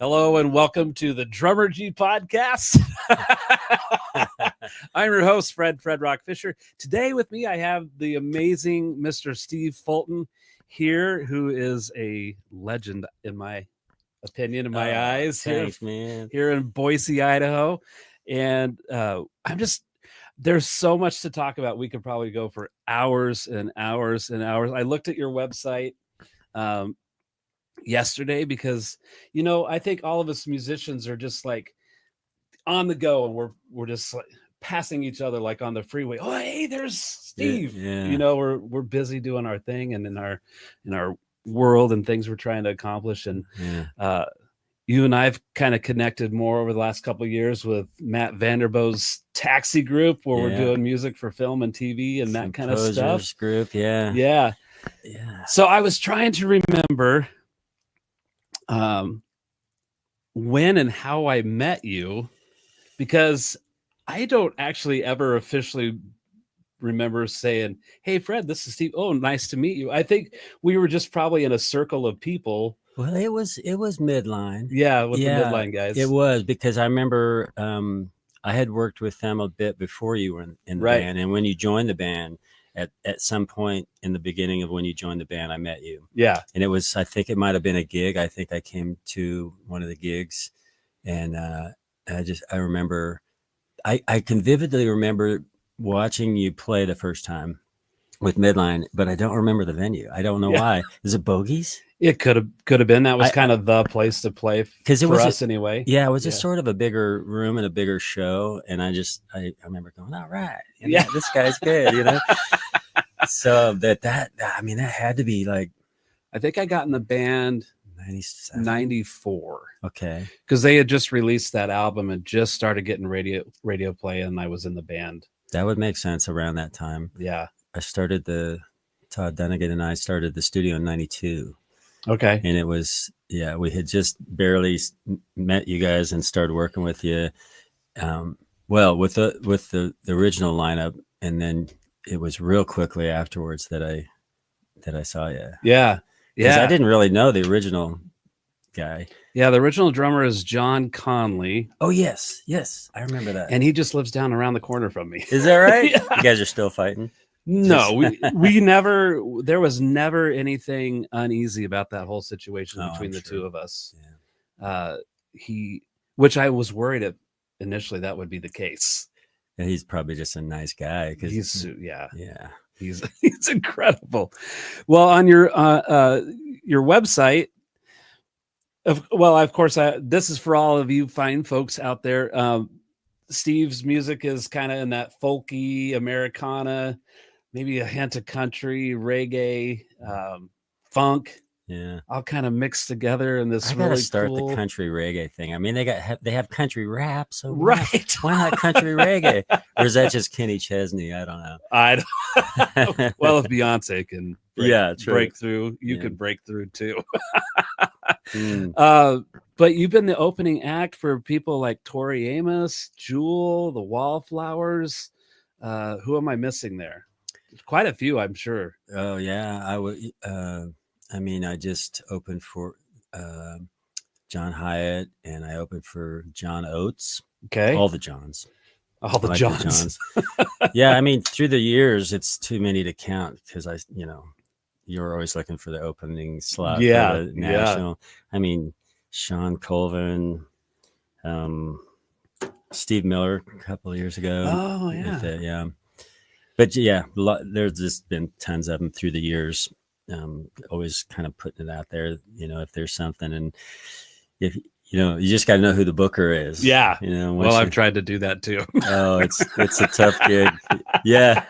Hello and welcome to the Drummergy Podcast. I'm your host, Fred Rock Fisher. Today with me, I have the amazing Mr. Steve Fulton here, who is a legend in my opinion, in my eyes. Thanks, man. Here in Boise, Idaho. And there's so much to talk about. We could probably go for hours and hours and hours. I looked at your website yesterday because, I think all of us musicians are just like on the go, and we're just like passing each other like on the freeway. Oh, hey, there's Steve. Yeah. We're busy doing our thing and in our world and things we're trying to accomplish. And you and I've kind of connected more over the last couple of years with Matt Vanderbo's Taxi Group, where we're doing music for film and TV and that kind of stuff. Group, yeah. So I was trying to remember when and how I met you, because I don't actually ever officially remember saying, "Hey, Fred, this is Steve. Oh, nice to meet you." I think we were just probably in a circle of people. Well, it was Midline. Yeah, with the Midline guys. It was, because I remember I had worked with them a bit before you were in the band, and when you joined the band, at some point in the beginning of when you joined the band, I met you. Yeah. And I think it might have been a gig. I think I came to one of the gigs, and I remember, I can vividly remember watching you play the first time with Midline, but I don't remember the venue. I don't know why. Is it Bogies? It could have been. That was kind of the place to play for us anyway. Yeah, it was just sort of a bigger room and a bigger show. And I remember going, all right, this guy's good, So that had to be like, I think I got in the band 94. Okay. Because they had just released that album and just started getting radio play, and I was in the band. That would make sense around that time. Yeah. Todd Dunnigan and I started the studio in 92. Okay. And it was, we had just barely met you guys and started working with you. With the original lineup, and then it was real quickly afterwards that I saw you. Yeah. Yeah. I didn't really know the original guy. Yeah. The original drummer is John Conley. Oh, yes. I remember that. And he just lives down around the corner from me. Is that right? Yeah. You guys are still fighting? No, we never, there was never anything uneasy about that whole situation between the two of us. Yeah. Which I was worried at initially that would be the case. And he's probably just a nice guy. He's incredible. Well, on your website, of course, this is for all of you fine folks out there. Steve's music is kind of in that folky Americana, maybe a hint of country, reggae, funk. Yeah, all kind of mixed together in this. I gotta really start cool the country reggae thing. I mean, they have country rap, so right. Why not country reggae? Or is that just Kenny Chesney? I don't know. Well, if Beyonce can break through, you could break through too. But you've been the opening act for people like Tori Amos, Jewel, the Wallflowers. Who am I missing there? Quite a few, I'm sure. Oh yeah, I would. I just opened for John Hyatt, and I opened for John Oates. Okay, all the Johns. Yeah, through the years, it's too many to count because you're always looking for the opening slot. Yeah, for the national. Yeah. Sean Colvin, Steve Miller a couple of years ago. Oh yeah, But there's just been tons of them through the years. Always kind of putting it out there, if there's something, and if you just got to know who the booker is. Yeah. I've tried to do that too. Oh, it's a tough gig. Yeah.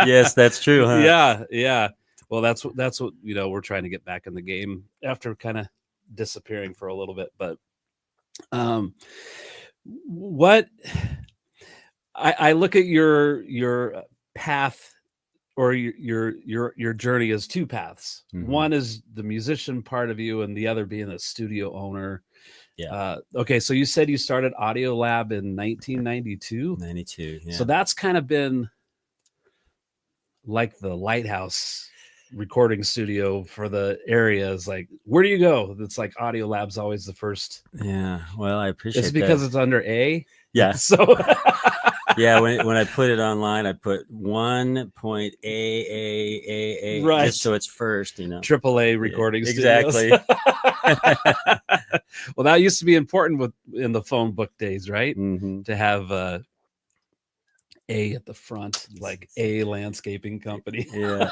Yes, that's true. Huh? Yeah. Well, that's what we're trying to get back in the game after kind of disappearing for a little bit. But what I look at your path, or your journey, as two paths. Mm-hmm. One is the musician part of you, and the other being a studio owner. Yeah. Okay. So you said you started Audio Lab in 1992. 92. Yeah. So that's kind of been like the lighthouse recording studio for the area is like, where do you go? It's like Audio Lab's always the first. Yeah. Well, I appreciate It's because that. it's under A. Yeah. So yeah, when I put it online, I put 1.AAAA, right, just so it's first, you know. AAA recording exactly. Well, that used to be important in the phone book days, right? Mm-hmm. To have A at the front, like A Landscaping Company. Yeah,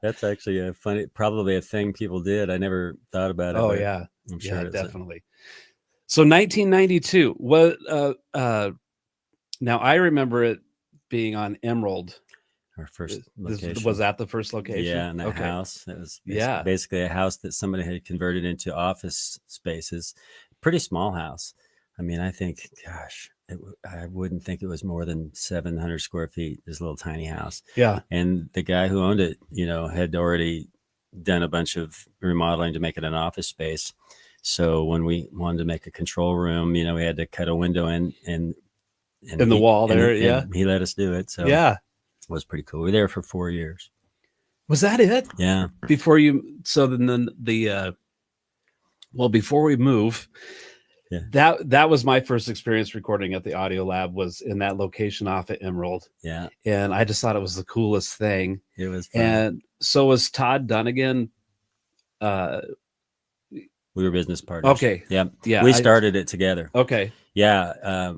that's actually a funny, probably a thing people did. I never thought about it. Oh yeah, I'm sure. Yeah, definitely. So 1992. What? Now I remember it being on Emerald. Our first location. Was that the first location? Yeah, in that house. It was basically a house that somebody had converted into office spaces. Pretty small house. I mean, I think, gosh, I wouldn't think it was more than 700 square feet, this little tiny house. Yeah. And the guy who owned it, you know, had already done a bunch of remodeling to make it an office space. So when we wanted to make a control room, you know, we had to cut a window in the wall there. And he let us do it. So yeah, it was pretty cool. We were there for 4 years. Was that it? Yeah. Before you, so then well, before we move, that was my first experience recording at the Audio Lab, was in that location off at Emerald. Yeah. And I just thought it was the coolest thing. It was fun. And so was Todd Dunnigan. We were business partners. Okay. Yeah. Yeah. We started it together. Okay. Yeah.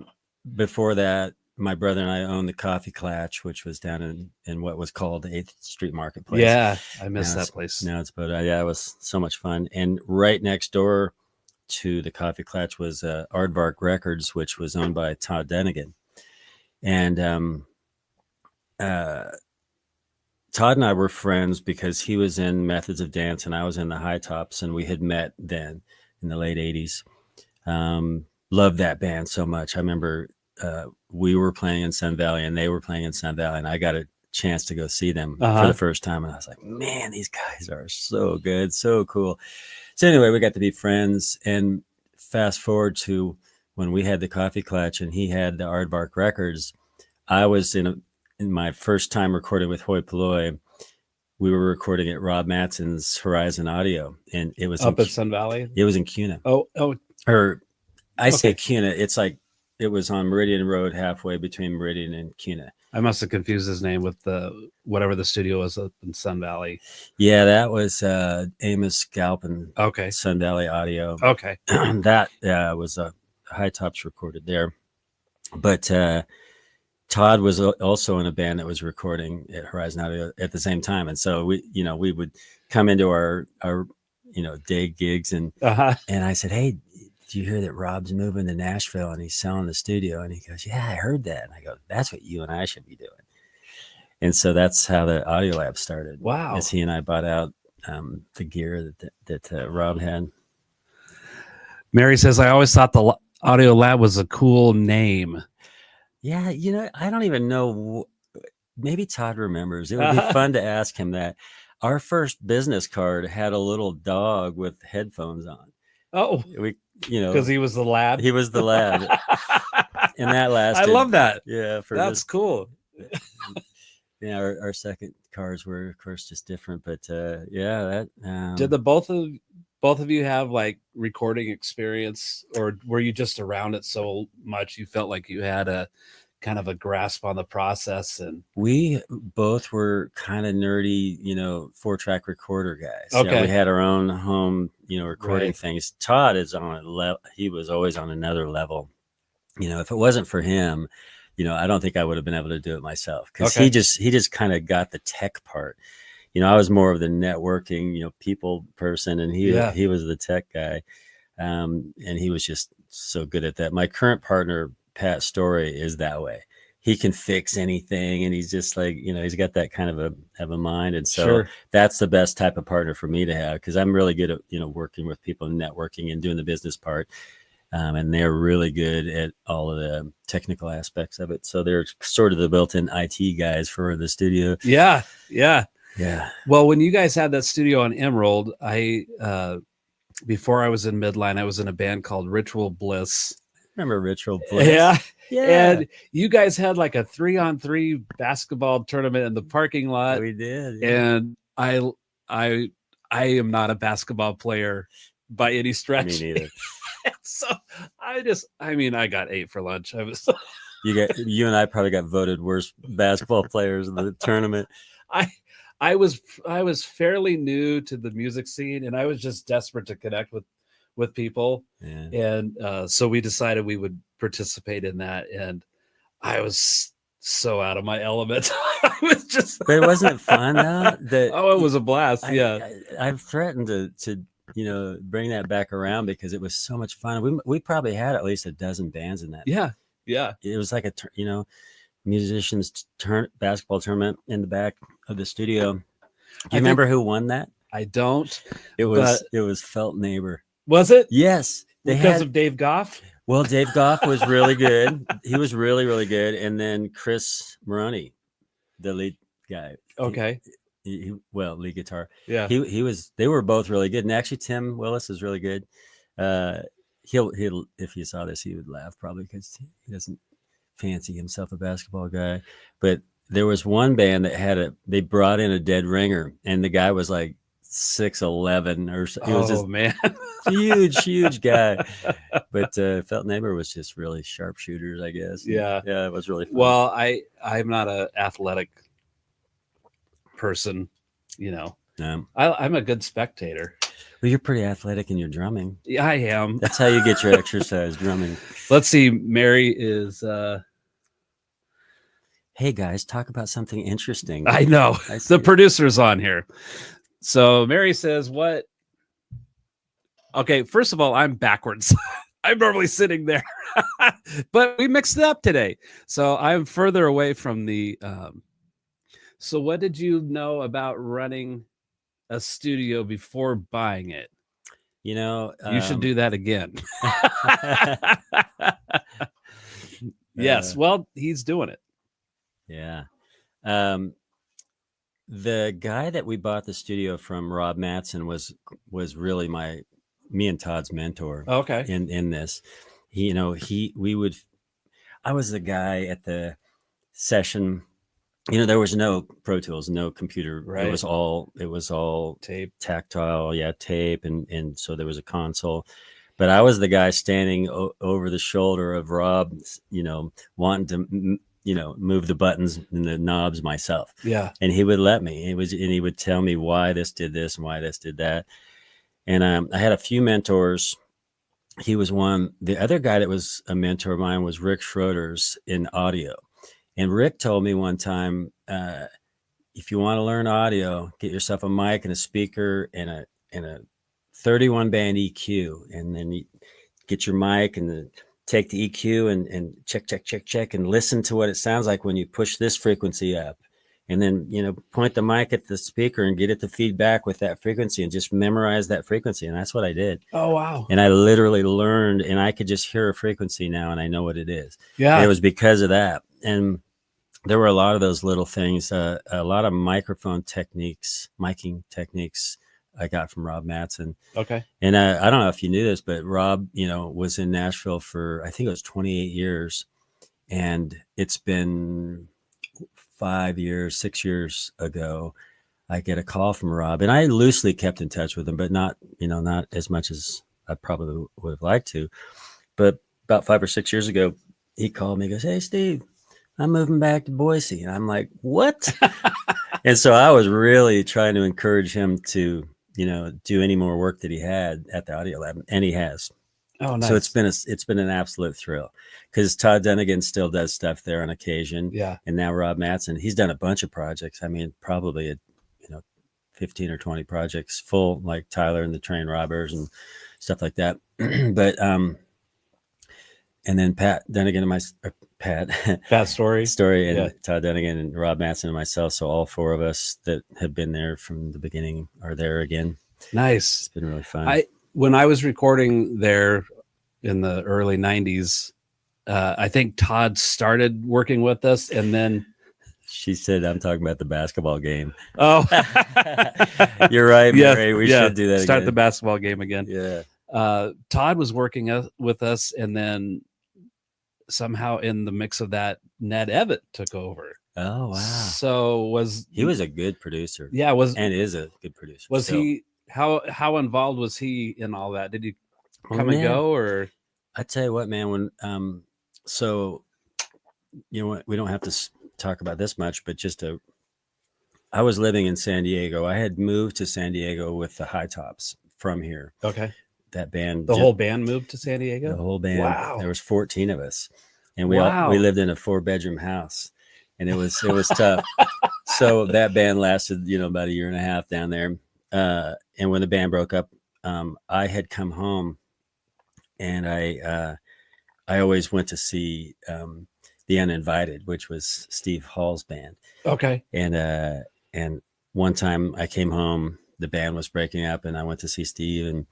Before that, my brother and I owned the Coffee Clatch, which was down in what was called the 8th Street Marketplace. Yeah. I miss that place. Now it's, but yeah, it was so much fun. And right next door to the Coffee Clatch was Aardvark Records, which was owned by Todd Dunnigan. And Todd and I were friends because he was in Methods of Dance and I was in the High Tops, and we had met then in the late 80s. Loved that band so much. I remember we were playing in Sun Valley and they were playing in Sun Valley, and I got a chance to go see them for the first time. And I was like, man, these guys are so good, so cool. So anyway, we got to be friends, and fast forward to when we had the Coffee Clatch and he had the Aardvark Records. I was in my first time recording with Hoi Polloi. We were recording at Rob Matson's Horizon Audio, and it was up at Sun Valley. It was in Kuna. Or I say Kuna. It's like it was on Meridian Road, halfway between Meridian and Kuna. I must have confused his name with whatever the studio was up in Sun Valley. Yeah, that was Amos Galpin. Okay. Sun Valley Audio. Okay. That was a High Tops recorded there. But Todd was also in a band that was recording at Horizon Audio at the same time. And so we would come into our day gigs and I said, hey, do you hear that Rob's moving to Nashville and he's selling the studio? And he goes, yeah, I heard that. And I go, that's what you and I should be doing. And so that's how the Audio Lab started. Wow. As he and I bought out the gear that Rob had. Mary says, I always thought the Audio Lab was a cool name. Yeah, I don't even know. Maybe Todd remembers. It would be fun to ask him that. Our first business card had a little dog with headphones on. Oh, because he was the lab. He was the lab, and that lasted. I love that. Yeah, that's cool. Yeah, our second cars were, of course, just different, but that. Did the both of you have like recording experience, or were you just around it so much you felt like you had a kind of a grasp on the process? And we both were kind of nerdy, 4-track recorder guys. Okay. We had our own home, recording things. Todd is on a level. He was always on another level. If it wasn't for him, I don't think I would have been able to do it myself, because he just kind of got the tech part. I was more of the networking, people person, and he was the tech guy. And he was just so good at that. My current partner, Pat Story, is that way. He can fix anything, and he's just like, he's got that kind of a mind. And so that's the best type of partner for me to have, because I'm really good at, working with people and networking and doing the business part. And they're really good at all of the technical aspects of it. So they're sort of the built-in IT guys for the studio. Yeah. Yeah. Well, when you guys had that studio on Emerald, before I was in Midline, I was in a band called Ritual Bliss. Remember Ritual Bliss? Yeah. And you guys had like a 3-on-3 basketball tournament in the parking lot. We did. Yeah. And I I am not a basketball player by any stretch. Me neither. So I got 8 for lunch. I was You and I probably got voted worst basketball players in the tournament. I was fairly new to the music scene, and I was just desperate to connect with people. Yeah. And so we decided we would participate in that, and I was so out of my element. I was just But wasn't it fun though? it was a blast. I've threatened to bring that back around because it was so much fun. We probably had at least a dozen bands in that. Yeah. It was like a musicians basketball tournament in the back of the studio. Do you remember who won that? I don't. It was Felt Neighbor. Was it? Yes. Because of Dave Goff? Well, Dave Goff was really good. He was really, really good. And then Chris Maroney, the lead guy. Okay. Lead guitar. Yeah. They were both really good. And actually Tim Willis is really good. He'll if he saw this, he would laugh probably because he doesn't fancy himself a basketball guy. But there was one band that they brought in a dead ringer, and the guy was like 6'11" or so. He was just man. huge guy. But Felt Neighbor was just really sharpshooters, I guess. Yeah. It was really fun. Well, I'm not an athletic person, No. I'm a good spectator. Well, you're pretty athletic in your drumming. Yeah, I am. That's how you get your exercise, drumming. Let's see. Mary is. Hey guys, talk about something interesting. I know. The producer's on here. So Mary says, "What?" Okay, first of all, I'm backwards. I'm normally sitting there, but we mixed it up today. So I'm further away from the. So what did you know about running a studio before buying it? You should do that again. Yes. Well, he's doing it. Yeah. The guy that we bought the studio from, Rob Matson, was really me and Todd's mentor. Okay. In this, I was the guy at the session. There was no Pro Tools, no computer. Right. It was all Tape, tactile. Yeah. Tape. And so there was a console, but I was the guy standing over the shoulder of Rob, wanting to, move the buttons and the knobs myself. Yeah. And he would let me. He would tell me why this did this and why this did that. And I had a few mentors. He was one. The other guy that was a mentor of mine was Rick Schroeder's in audio. And Rick told me one time, if you want to learn audio, get yourself a mic and a speaker and a 31 band EQ, and then you get your mic and take the EQ and check and listen to what it sounds like when you push this frequency up, and then point the mic at the speaker and get it to feedback with that frequency and just memorize that frequency. And that's what I did. Oh wow. And I literally learned, and I could just hear a frequency now and I know what it is. Yeah. And it was because of that. And there were a lot of those little things, a lot of miking techniques I got from Rob Matson. Okay. And I don't know if you knew this, but Rob, was in Nashville for, I think it was 28 years. And it's been 6 years ago, I get a call from Rob, and I loosely kept in touch with him, but not as much as I probably would have liked to. But about 5 or 6 years ago, he called me, he goes, "Hey, Steve, I'm moving back to Boise." And I'm like, "What?" And so I was really trying to encourage him to, do any more work that he had at the audio lab, and he has. Oh, nice. So it's been an absolute thrill, because Todd Dunnigan still does stuff there on occasion. Yeah. And now Rob Matson, he's done a bunch of projects. I mean, probably 15 or 20 projects full, like Tyler and the Train Robbers and stuff like that. But and then Pat Dunnigan and Pat Story and Todd Dunnigan and Rob Matson and myself. So all 4 of us that have been there from the beginning are there again. Nice. It's been really fun. When I was recording there in the early 90s, I think Todd started working with us, and then she said, "I'm talking about the basketball game." Oh, you're right, Mary. We should do that. Start again. The basketball game again. Yeah. Todd was working with us, and then somehow in the mix of that, Ned Evett took over. Oh wow. So He was a good producer. Yeah, and is a good producer. Was still. he how involved was he in all that? Did he Well, come and man, go, or I tell you what, man, when so you know what, we don't have to talk about this much, but I was living in San Diego. I had moved to San Diego with the High Tops from here. okay? That band, The whole band moved to San Diego? the whole band. Wow. There was 14 of us, and Wow. we lived in a 4-bedroom house, and it was tough. So that band lasted, about a year and a half down there. And when the band broke up, I had come home, and I always went to see The Uninvited, which was Steve Hall's band. Okay. And one time I came home, the band was breaking up, and I went to see Steve, and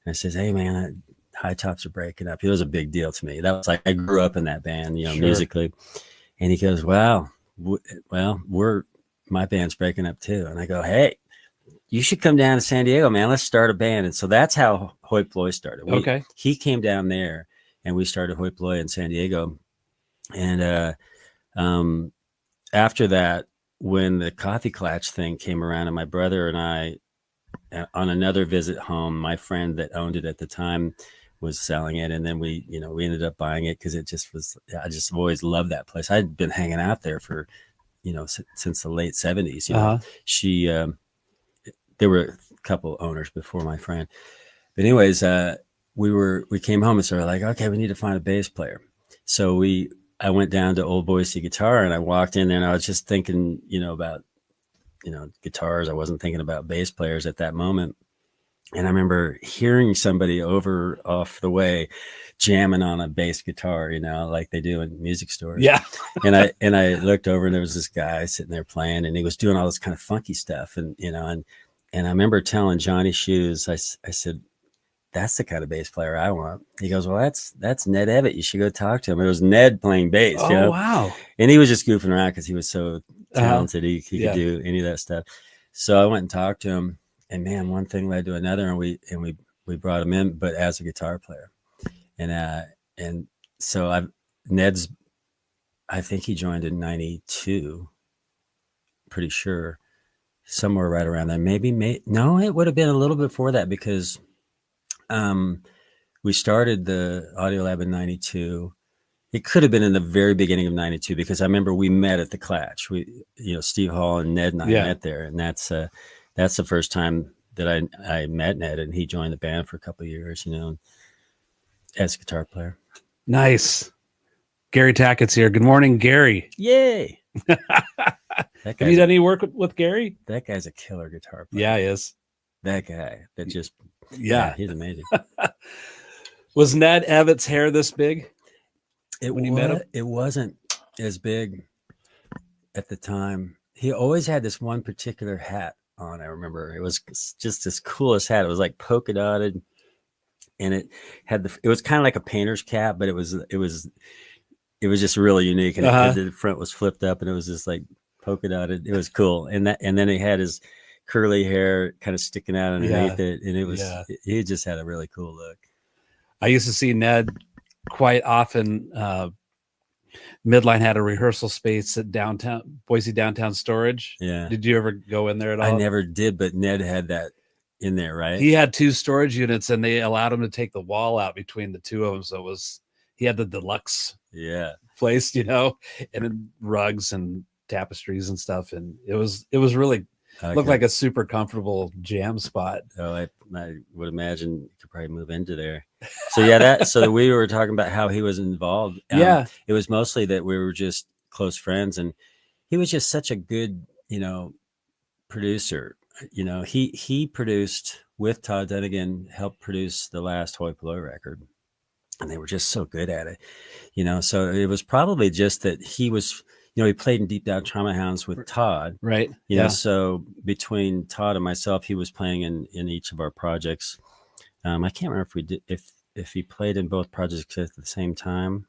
I says, "Hey man, High Tops are breaking up." It was a big deal to me. That was like, I grew up in that band, Sure. musically. And he goes, "Well, my band's breaking up too." And I go, "Hey, you should come down to San Diego, man. Let's start a band." And so that's how Hoi Polloi started. Okay. He came down there, and we started Hoi Polloi in San Diego. And after that, when the Coffee Klatch thing came around, and my brother and I, on another visit home, my friend that owned it at the time was selling it, and then we ended up buying it because it just was. I just always loved that place. I'd been hanging out there for, since the late 70s. She, there were a couple owners before my friend, but anyways, we came home and started like, okay, we need to find a bass player. So I went down to Old Boise Guitar, and I walked in there, and I was just thinking, about, guitars. I wasn't thinking about bass players at that moment. And I remember hearing somebody off the way jamming on a bass guitar, like they do in music stores. Yeah. and I looked over, and there was this guy sitting there playing, and he was doing all this kind of funky stuff. And, and I remember telling Johnny Shoes, I said, "That's the kind of bass player I want." He goes, "Well, that's Ned Evatt. You should go talk to him." It was Ned playing bass. Oh, wow. And he was just goofing around because he was so talented. He could do any of that stuff. So I went and talked to him, and man, one thing led to another, and we brought him in, but as a guitar player. And so Ned's, I think he joined in 92, pretty sure, somewhere right around there. No, it would have been a little bit before that, because we started the Audio Lab in 92. It could have been in the very beginning of 92, because I remember we met at the Klatch. Steve Hall and Ned and I met there. And that's the first time that I met Ned, and he joined the band for a couple of years, as a guitar player. Nice. Gary Tackett's here. Good morning, Gary. Yay. Have you done any work with Gary? That guy's a killer guitar player. Yeah, he is. That guy that just, he's amazing. Was Ned Evatt's hair this big? When you met him? It wasn't as big at the time. He always had this one particular hat on. I remember it was just this coolest hat. It was like polka dotted, and it was kind of like a painter's cap, but it was just really unique. And the front was flipped up, and it was just like polka dotted. It was cool. And then he had his curly hair kind of sticking out underneath it, and it was he just had a really cool look. I used to see Ned quite often. Midline had a rehearsal space at Boise Downtown Storage. Yeah. Did you ever go in there at all? I never did, but Ned had that in there, right? He had 2 storage units, and they allowed him to take the wall out between the 2 of them. So he had the deluxe place, and then rugs and tapestries and stuff. And it was really looked like a super comfortable jam spot. Oh, I would imagine you could probably move into there. So so we were talking about how he was involved. It was mostly that we were just close friends, and he was just such a good, producer. He produced with Todd Dunnigan, helped produce the last Hoi Polloi record, and they were just so good at it. So it was probably just that he was, he played in Deep Down Trauma Hounds with Todd. Right. So between Todd and myself, he was playing in each of our projects. I can't remember if we did, if he played in both projects at the same time.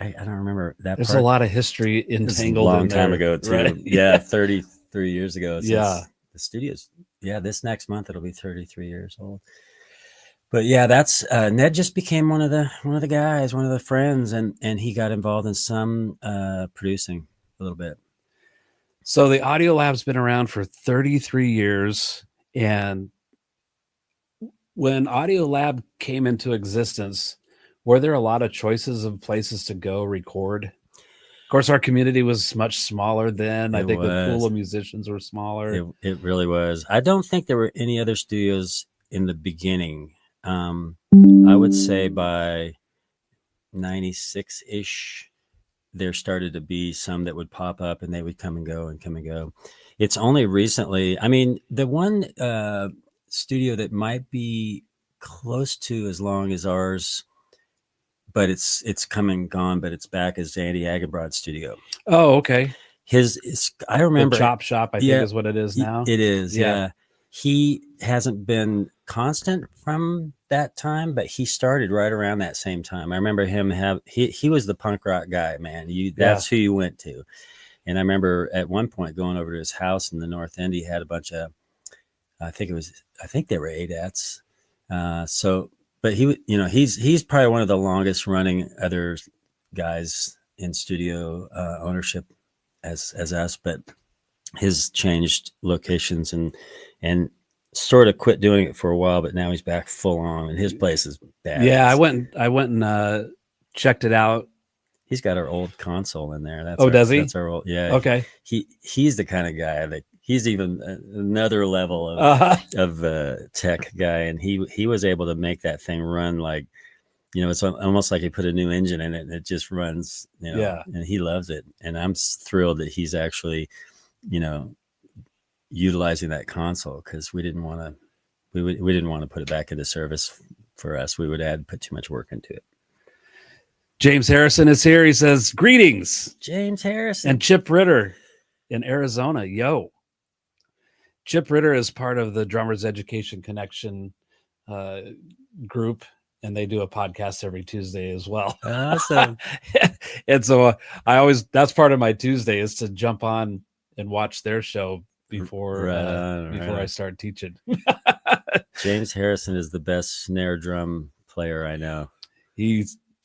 I don't remember that. There's a lot of history entangled. A long time ago too. Right? Yeah. 33 years ago. The studios. Yeah. This next month, it'll be 33 years old. But that's Ned just became one of the guys, one of the friends, and he got involved in some producing a little bit. So the Audio Lab's been around for 33 years. And when Audio Lab came into existence, were there a lot of choices of places to go record? Of course, our community was much smaller then. I think the pool of musicians were smaller. It really was. I don't think there were any other studios in the beginning. I would say by 96-ish, there started to be some that would pop up and they would come and go and come and go. It's only recently, I mean, the one studio that might be close to as long as ours, but it's come and gone, but it's back, as Andy Agenbrod's studio. Oh, okay. I remember the Chop Shop, I think is what it is now. It is, yeah. He hasn't been constant from that time, but he started right around that same time. I remember him he was the punk rock guy, man. That's who you went to. And I remember at one point going over to his house in the North End. He had a bunch of, I think they were ADATs. But he's probably one of the longest running other guys in studio ownership as us, but his changed locations and sort of quit doing it for a while, but now he's back full on, and his place is bad. Yeah, I went and checked it out. He's got our old console in there. Does he? That's our old, yeah. Okay. He's the kind of guy that he's even another level of tech guy, and he was able to make that thing run like, it's almost like he put a new engine in it and it just runs, and he loves it. And I'm thrilled that he's actually, utilizing that console, because we didn't want to put it back into service for us. We would put too much work into it. James Harrison is here. He says, greetings. James Harrison. And Chip Ritter in Arizona. Yo. Chip Ritter is part of the Drummers Education Connection group, and they do a podcast every Tuesday as well. Awesome. And so that's part of my Tuesday, is to jump on and watch their show before I start teaching. James Harrison is the best snare drum player I know.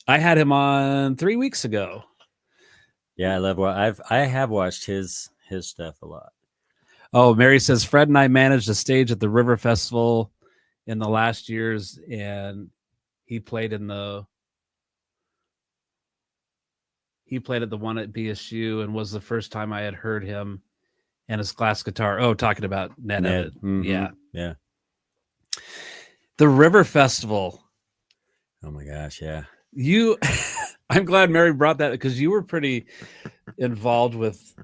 I had him on 3 weeks ago. Yeah, I have watched his stuff a lot. Oh, Mary says Fred and I managed a stage at the River Festival in the last years, and he played at the one at BSU, and was the first time I had heard him and his glass guitar. Oh, talking about Ned. Mm-hmm. Yeah. The River Festival. Oh my gosh, yeah. I'm glad Mary brought that, because you were pretty involved with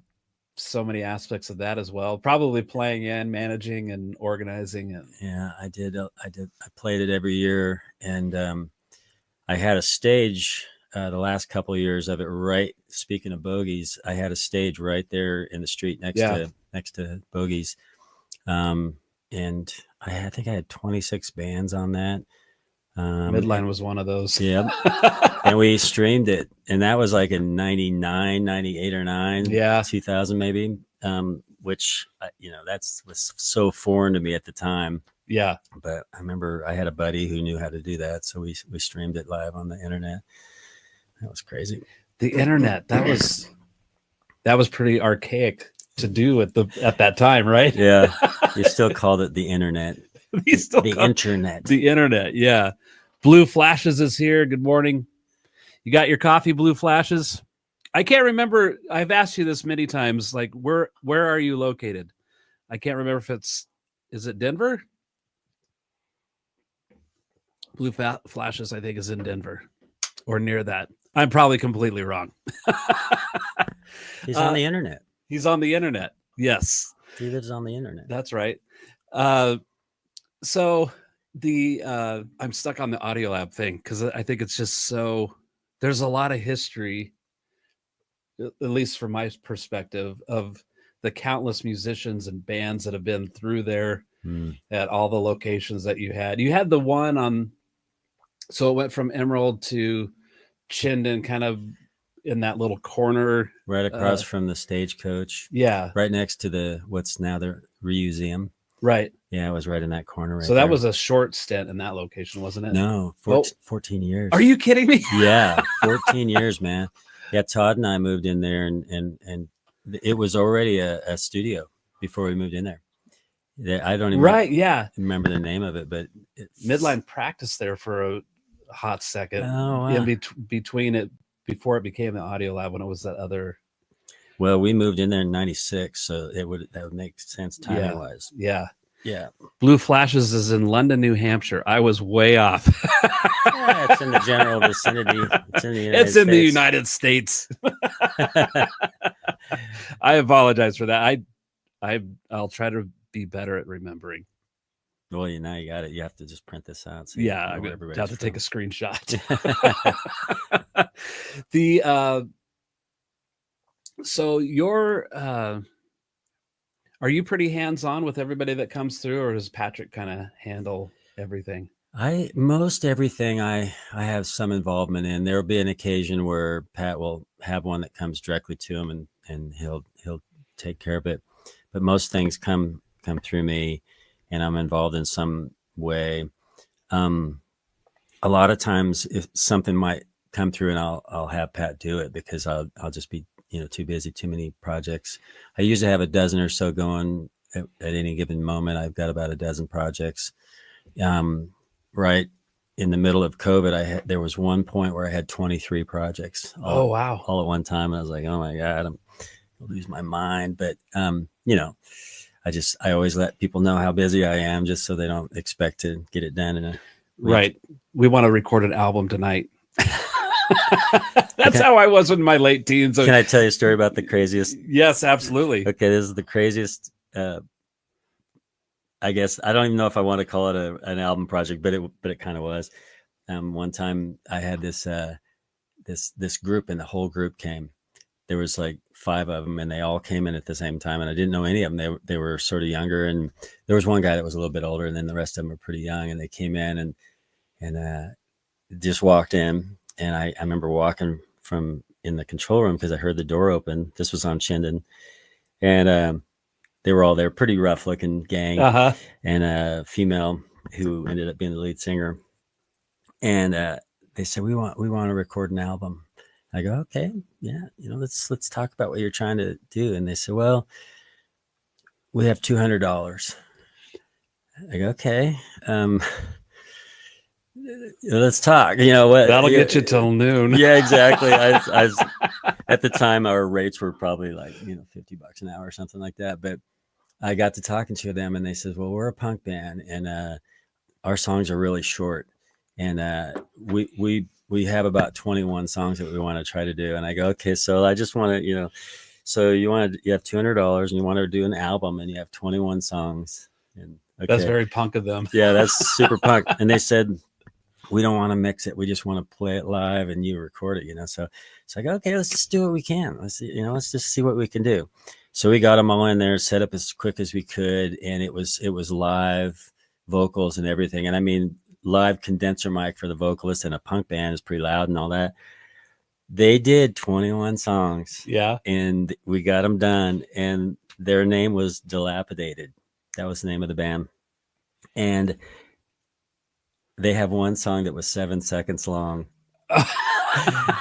so many aspects of that as well. Probably playing and managing and organizing. Yeah, I did. I played it every year, and I had a stage the last couple of years of it. Right. Speaking of Bogies, I had a stage right there in the street next to Bogies, and I think I had 26 bands on that. Midline was one of those. Yeah. And we streamed it, and that was like in 99, 98 or 9, 2000 maybe, which, that was so foreign to me at the time. Yeah. But I remember I had a buddy who knew how to do that, so we streamed it live on the internet. That was crazy. The internet, that was pretty archaic to do at that time, right? Yeah. You still called it the internet. Internet. The internet, yeah. Blue Flashes is here. Good morning. You got your coffee, Blue Flashes? I can't remember. I've asked you this many times. Like, where are you located? I can't remember if is it Denver? Blue Flashes, I think, is in Denver or near that. I'm probably completely wrong. He's on the internet. He's on the internet. Yes. He lives on the internet. That's right. So I'm stuck on the Audio Lab thing, because I think it's just there's a lot of history, at least from my perspective, of the countless musicians and bands that have been through there at all the locations that you had. You had the one so it went from Emerald to Chinden, kind of in that little corner. Right across from the Stagecoach. Yeah. Right next to what's now the Remuseum. Right. Yeah, it was right in that corner. So that was a short stint in that location, wasn't it? No, 14 years. Are you kidding me? Yeah, 14 years, man. Yeah, Todd and I moved in there, and it was already a studio before we moved in there. I don't even remember the name of it, but Midline practiced there for a hot second. Oh, wow. In between it, before it became the Audio Lab, when it was that other. Well, we moved in there in '96, so that would make sense timing wise. Yeah. Yeah. Blue Flashes is in London, New Hampshire. I was way off. Yeah, it's in the general vicinity. It's in the United States. I apologize for that. I'll try to be better at remembering. Well, now you got it. You have to just print this out. So yeah, I'm going to have to take a screenshot. So are you pretty hands-on with everybody that comes through, or does Patrick kind of handle everything? Most everything I have some involvement in. There will be an occasion where Pat will have one that comes directly to him, and he'll take care of it. But most things come through me, and I'm involved in some way. A lot of times, if something might come through, and I'll have Pat do it because I'll just be too busy, too many projects. I usually have a dozen or so going at any given moment. I've got about a dozen projects. Right in the middle of COVID, there was one point where I had 23 projects. Oh, wow. All at one time. And I was like, oh my God, I'll lose my mind. But, I always let people know how busy I am just so they don't expect to get it done in a week. Right. We want to record an album tonight. That's how I was in my late teens. Can I tell you a story about the craziest? Yes, absolutely. Okay. This is the craziest, I guess I don't even know if I want to call it an album project, but it kind of was. One time I had this group, and the whole group came. There was like 5 of them, and they all came in at the same time, and I didn't know any of them. They were sort of younger, and there was one guy that was a little bit older, and then the rest of them were pretty young. And they came in and just walked in, and I remember walking from in the control room because I heard the door open. This was on Chinden, and they were all there, pretty rough looking gang, and a female who ended up being the lead singer. And they said, we want to record an album. I go, okay, yeah, let's talk about what you're trying to do. And they said, well, we have $200. I go, okay, let's talk. That'll get you till noon. Yeah, exactly. I was, at the time, our rates were probably like $50 an hour or something like that. But I got to talking to them, and they said, well, we're a punk band, and our songs are really short, and we have about 21 songs that we want to try to do. And I go, okay, so I just want to, so you have $200 and you want to do an album, and you have 21 songs. And okay. That's very punk of them. Yeah, that's super punk. And they said, we don't want to mix it. We just want to play it live and you record it, So I go, okay, let's just do what we can. Let's just see what we can do. So we got them all in there, set up as quick as we could. And it was live vocals and everything. And I mean, live condenser mic for the vocalist, and a punk band is pretty loud and all that. They did 21 songs. Yeah. And we got them done. And their name was Dilapidated. That was the name of the band. And they have one song that was 7 seconds long.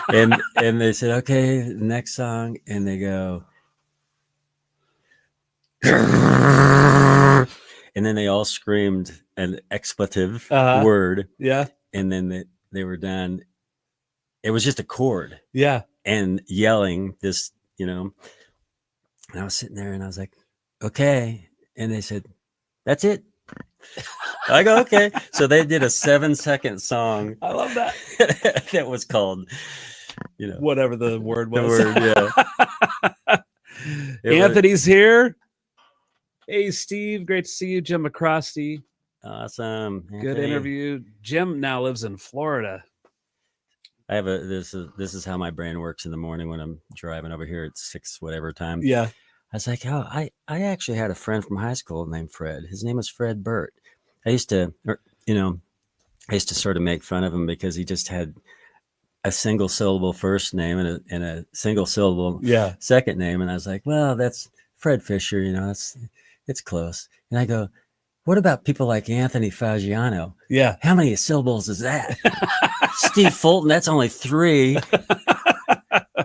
and they said, okay, next song. And they go, and then they all screamed an expletive word. Yeah. And then they were done. It was just a chord. Yeah. And yelling this, and I was sitting there and I was like, okay. And they said, that's it. I go, okay. So they did a 7-second song. I love that. That was called, whatever the word was. The word, yeah. Anthony's here. Hey, Steve. Great to see you. Jim McCrosty. Awesome. Good Anthony. interview. Jim now lives in Florida. I have this is how my brain works in the morning when I'm driving over here at 6 whatever time. Yeah. I was like, I actually had a friend from high school named Fred. His name was Fred Burt. I used to sort of make fun of him because he just had a single syllable first name and a single syllable second name. And I was like, well, that's Fred Fisher, it's close. And I go, what about people like Anthony Fagiano? Yeah. How many syllables is that? Steve Fulton, that's only 3.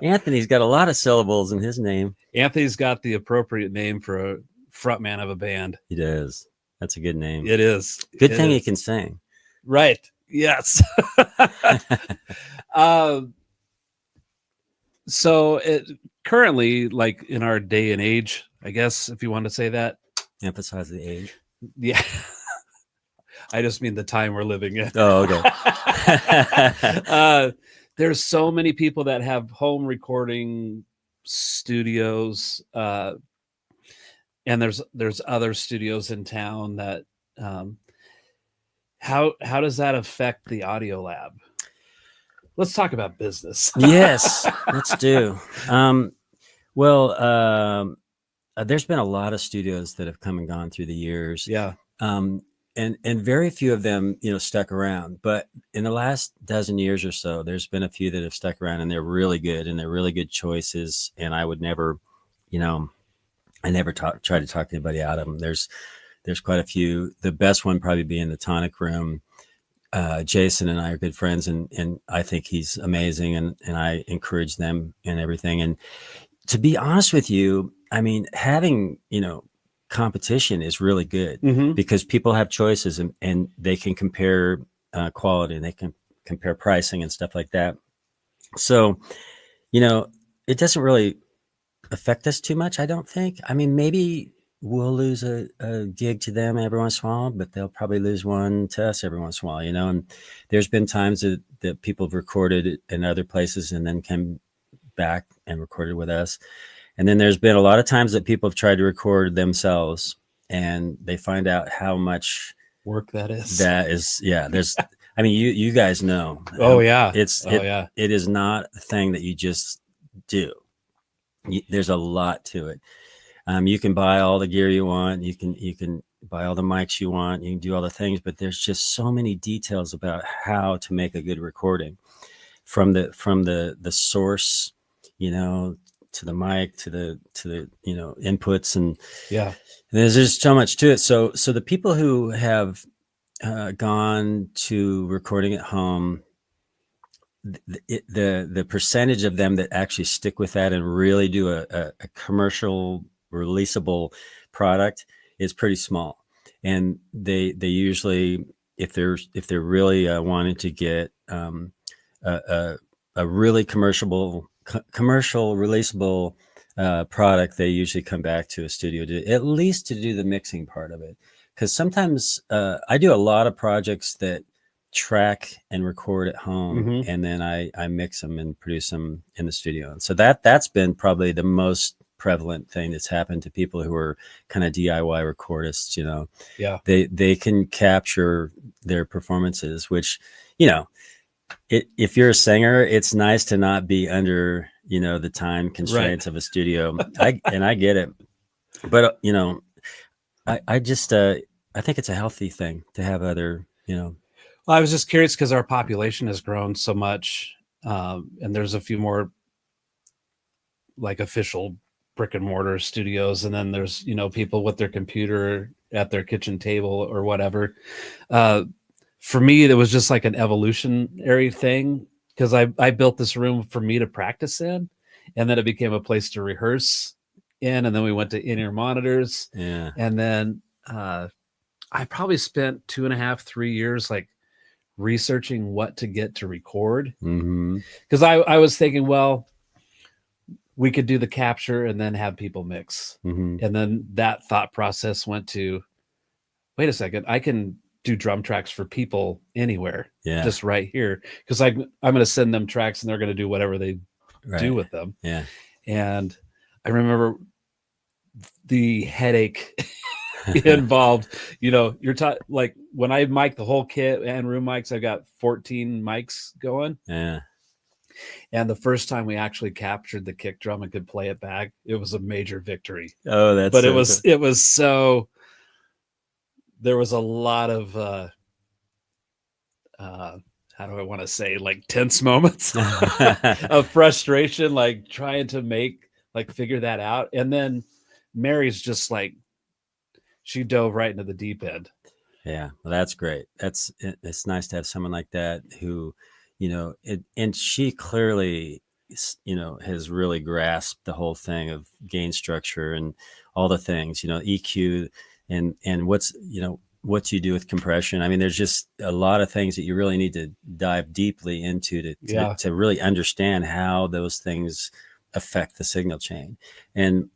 Anthony's got a lot of syllables in his name. Anthony's got the appropriate name for a frontman of a band. He does. That's a good name. It is. Good thing he can sing. Right. Yes. So it currently, like in our day and age, I guess, if you want to say that. Emphasize the age. Yeah. I just mean the time we're living in. Oh, okay. There's so many people that have home recording studios, and there's other studios in town that. How does that affect the audio lab? Let's talk about business. Yes, let's do. There's been a lot of studios that have come and gone through the years. Yeah. And very few of them, stuck around. But in the last dozen years or so, there's been a few that have stuck around, and they're really good, and they're really good choices. And I would never, I never try to talk anybody out of them. There's quite a few. The best one probably being the Tonic Room. Jason and I are good friends, and I think he's amazing, and I encourage them and everything. And to be honest with you, I mean, having, competition is really good because people have choices and they can compare quality, and they can compare pricing and stuff like that. So, it doesn't really affect us too much, I don't think. I mean, maybe we'll lose a gig to them every once in a while, but they'll probably lose one to us every once in a while, and there's been times that people have recorded in other places and then came back and recorded with us. And then there's been a lot of times that people have tried to record themselves, and they find out how much work that is. There's, I mean, you guys know. Oh yeah. It is not a thing that you just do. There's a lot to it. You can buy all the gear you want. You can buy all the mics you want. You can do all the things, but there's just so many details about how to make a good recording, from the source, to the mic, to the inputs, and there's just so much to it. So the people who have gone to recording at home, the percentage of them that actually stick with that and really do a commercial releasable product is pretty small. And they usually, if they're really wanting to get a really commercial releasable product, they usually come back to a studio at least to do the mixing part of it. Because sometimes I do a lot of projects that track and record at home, and then I mix them and produce them in the studio. And so that's been probably the most prevalent thing that's happened to people who are kind of DIY recordists. They can capture their performances, which, if you're a singer, it's nice to not be under, the time constraints of a studio. I get it, but I just I think it's a healthy thing to have other, Well, I was just curious because our population has grown so much, and there's a few more like official brick and mortar studios, and then there's people with their computer at their kitchen table or whatever. For me, it was just like an evolutionary thing, because I built this room for me to practice in, and then it became a place to rehearse in, and then we went to in-ear monitors, and then I probably spent 2.5-3 years like researching what to get to record, because I was thinking, well, we could do the capture and then have people mix. And then that thought process went to, wait a second, I can do drum tracks for people anywhere, just right here. Because I'm going to send them tracks and they're going to do whatever they do with them. Yeah. And I remember the headache involved. You're like when I mic the whole kit and room mics, I've got 14 mics going. Yeah. And the first time we actually captured the kick drum and could play it back, it was a major victory. Oh, that's. But it was so. There was a lot of how do I want to say, like, tense moments of frustration, like trying to figure that out. And then Mary's just like, she dove right into the deep end. Yeah, well, that's great. It's nice to have someone like that who, and she clearly has really grasped the whole thing of gain structure and all the things, EQ and what you do with compression. I mean, there's just a lot of things that you really need to dive deeply into to really understand how those things affect the signal chain. And,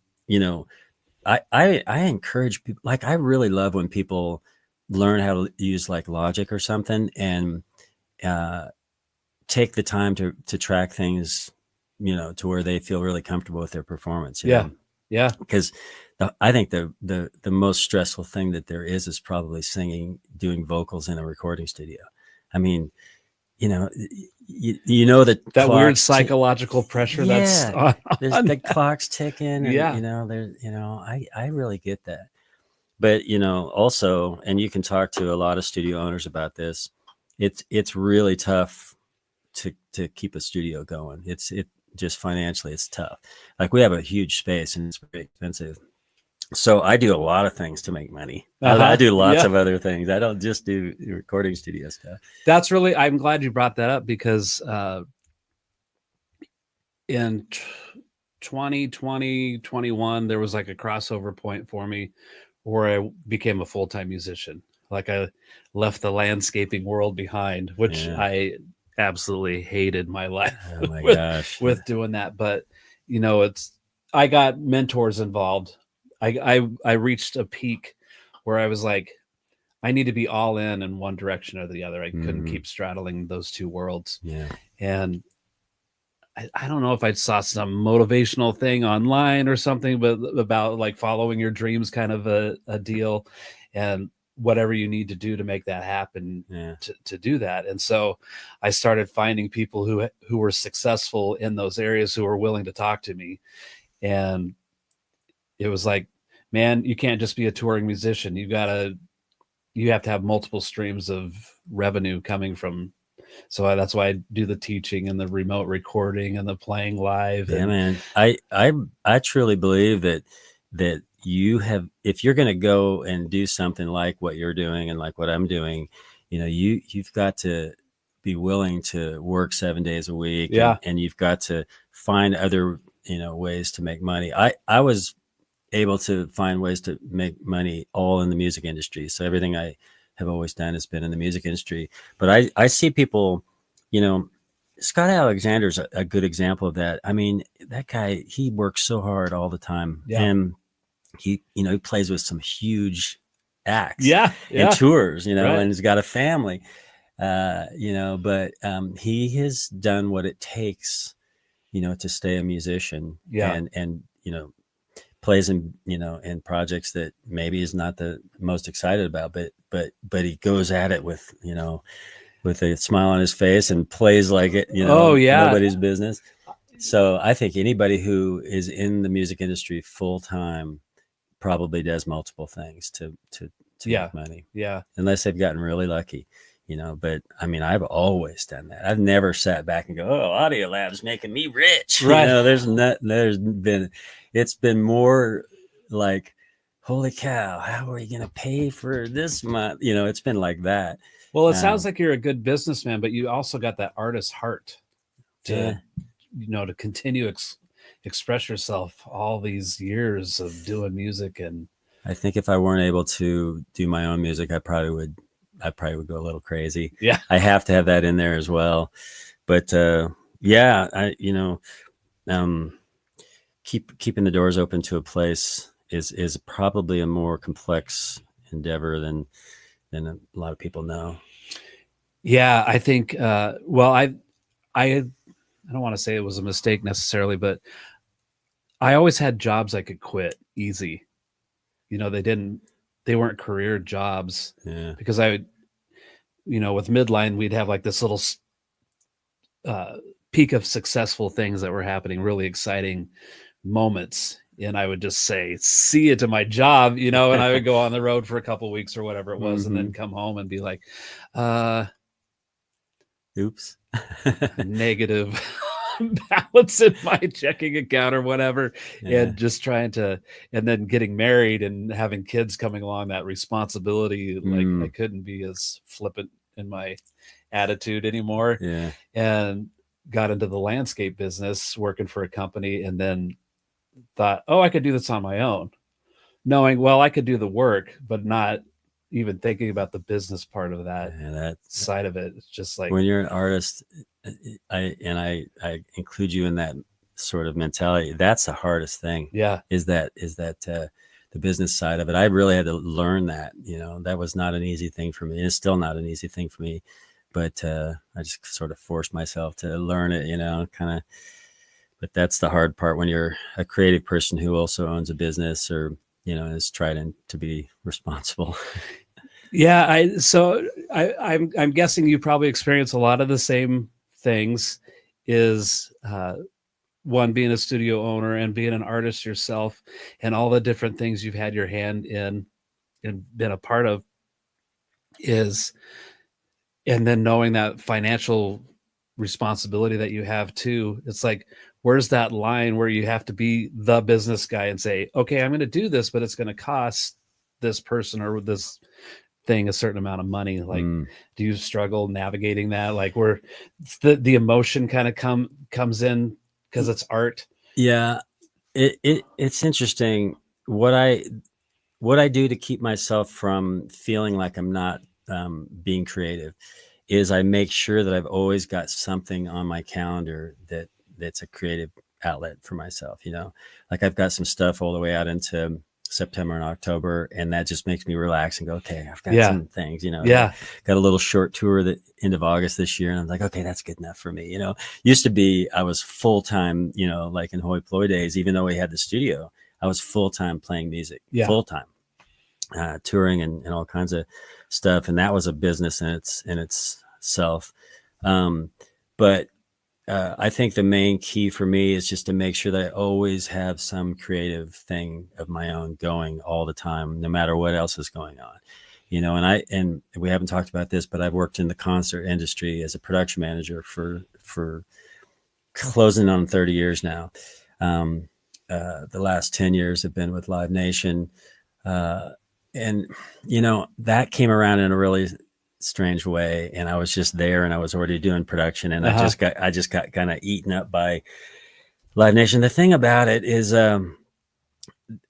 I encourage people, like, I really love when people learn how to use like Logic or something and take the time to track things, to where they feel really comfortable with their performance. Yeah. Because I think the most stressful thing that there is probably doing vocals in a recording studio. I mean, that weird psychological pressure. There's the clock's ticking. And, there's, I really get that. But, also, and you can talk to a lot of studio owners about this. It's really tough to keep a studio going. It just financially, it's tough. Like, we have a huge space and it's very expensive. So I do a lot of things to make money. I do lots of other things. I don't just do recording studio stuff. That's really, I'm glad you brought that up, because in 2020, 21, there was like a crossover point for me where I became a full-time musician. Like, I left the landscaping world behind, which I absolutely hated my life with doing that. But, I got mentors involved. I reached a peak where I was like, I need to be all in one direction or the other. I couldn't keep straddling those two worlds. Yeah. And I don't know if I saw some motivational thing online or something, but about like following your dreams, kind of a deal, and whatever you need to do to make that happen, to do that. And so I started finding people who were successful in those areas, who were willing to talk to me. And it was like, man, you can't just be a touring musician. You have to have multiple streams of revenue coming from. So that's why I do the teaching and the remote recording and the playing live. Yeah, man. I truly believe that you have, if you're going to go and do something like what you're doing and like what I'm doing, you've got to be willing to work 7 days a week. Yeah. And you've got to find other, ways to make money. I was able to find ways to make money all in the music industry. So everything I have always done has been in the music industry. But I see people, Scott Alexander's a good example of that. I mean, that guy, he works so hard all the time. Yeah. And he plays with some huge acts. And tours, right. Right. And he's got a family, but he has done what it takes, to stay a musician. And plays in projects that maybe he's not the most excited about, but he goes at it with a smile on his face and plays like it, nobody's business. So I think anybody who is in the music industry full time probably does multiple things to make money. Yeah. Unless they've gotten really lucky. But I mean, I've always done that. I've never sat back and go, "Oh, Audio Lab's making me rich." Right. It's been more like, "Holy cow, how are you going to pay for this month?" It's been like that. Well, it sounds like you're a good businessman, but you also got that artist heart to continue express yourself all these years of doing music. And I think if I weren't able to do my own music, I probably would go a little crazy. Yeah. I have to have that in there as well. But keeping the doors open to a place is probably a more complex endeavor than a lot of people know. Yeah, I think I don't want to say it was a mistake necessarily, but I always had jobs I could quit easy. They weren't career jobs. Yeah. Because with Midline, we'd have like this little peak of successful things that were happening, really exciting moments. And I would just say, see you to my job, and I would go on the road for a couple of weeks or whatever it was. And then come home and be like, oops, negative balance in my checking account or whatever. And just trying to, and then getting married and having kids coming along, that responsibility, like I couldn't be as flippant in my attitude anymore. Yeah. And got into the landscape business working for a company, and then thought, oh, I could do this on my own, knowing, well, I could do the work, but not even thinking about the business part of that side of it. It's just like, when you're an artist, I include you in that sort of mentality. That's the hardest thing. Yeah. Is that the business side of it. I really had to learn that, that was not an easy thing for me. It's still not an easy thing for me, but I just sort of forced myself to learn it, kind of. But that's the hard part when you're a creative person who also owns a business, or, is trying to be responsible. Yeah. I'm guessing you probably experience a lot of the same things. Is one, being a studio owner and being an artist yourself, and all the different things you've had your hand in and been a part of, and then knowing that financial responsibility that you have too. It's like, where's that line where you have to be the business guy and say, okay, I'm going to do this, but it's going to cost this person or this thing a certain amount of money. Like, do you struggle navigating that? Like, where the emotion kind of comes in because it's art? Yeah, it's interesting. What I do to keep myself from feeling like I'm not being creative is I make sure that I've always got something on my calendar that's a creative outlet for myself. Like I've got some stuff all the way out into September and October, and that just makes me relax and go, okay, I've got some things, got a little short tour the end of August this year. And I'm like, okay, that's good enough for me. Used to be, I was full-time, like in Hoi Polloi days, even though we had the studio, I was full-time playing music, full-time, touring and all kinds of stuff. And that was a business in itself. But I think the main key for me is just to make sure that I always have some creative thing of my own going all the time, no matter what else is going on, and we haven't talked about this, but I've worked in the concert industry as a production manager for closing on 30 years now. The last 10 years have been with Live Nation. And, that came around in a really strange way, and I was just there, and I was already doing production, and I just got kind of eaten up by Live Nation. The thing about it is,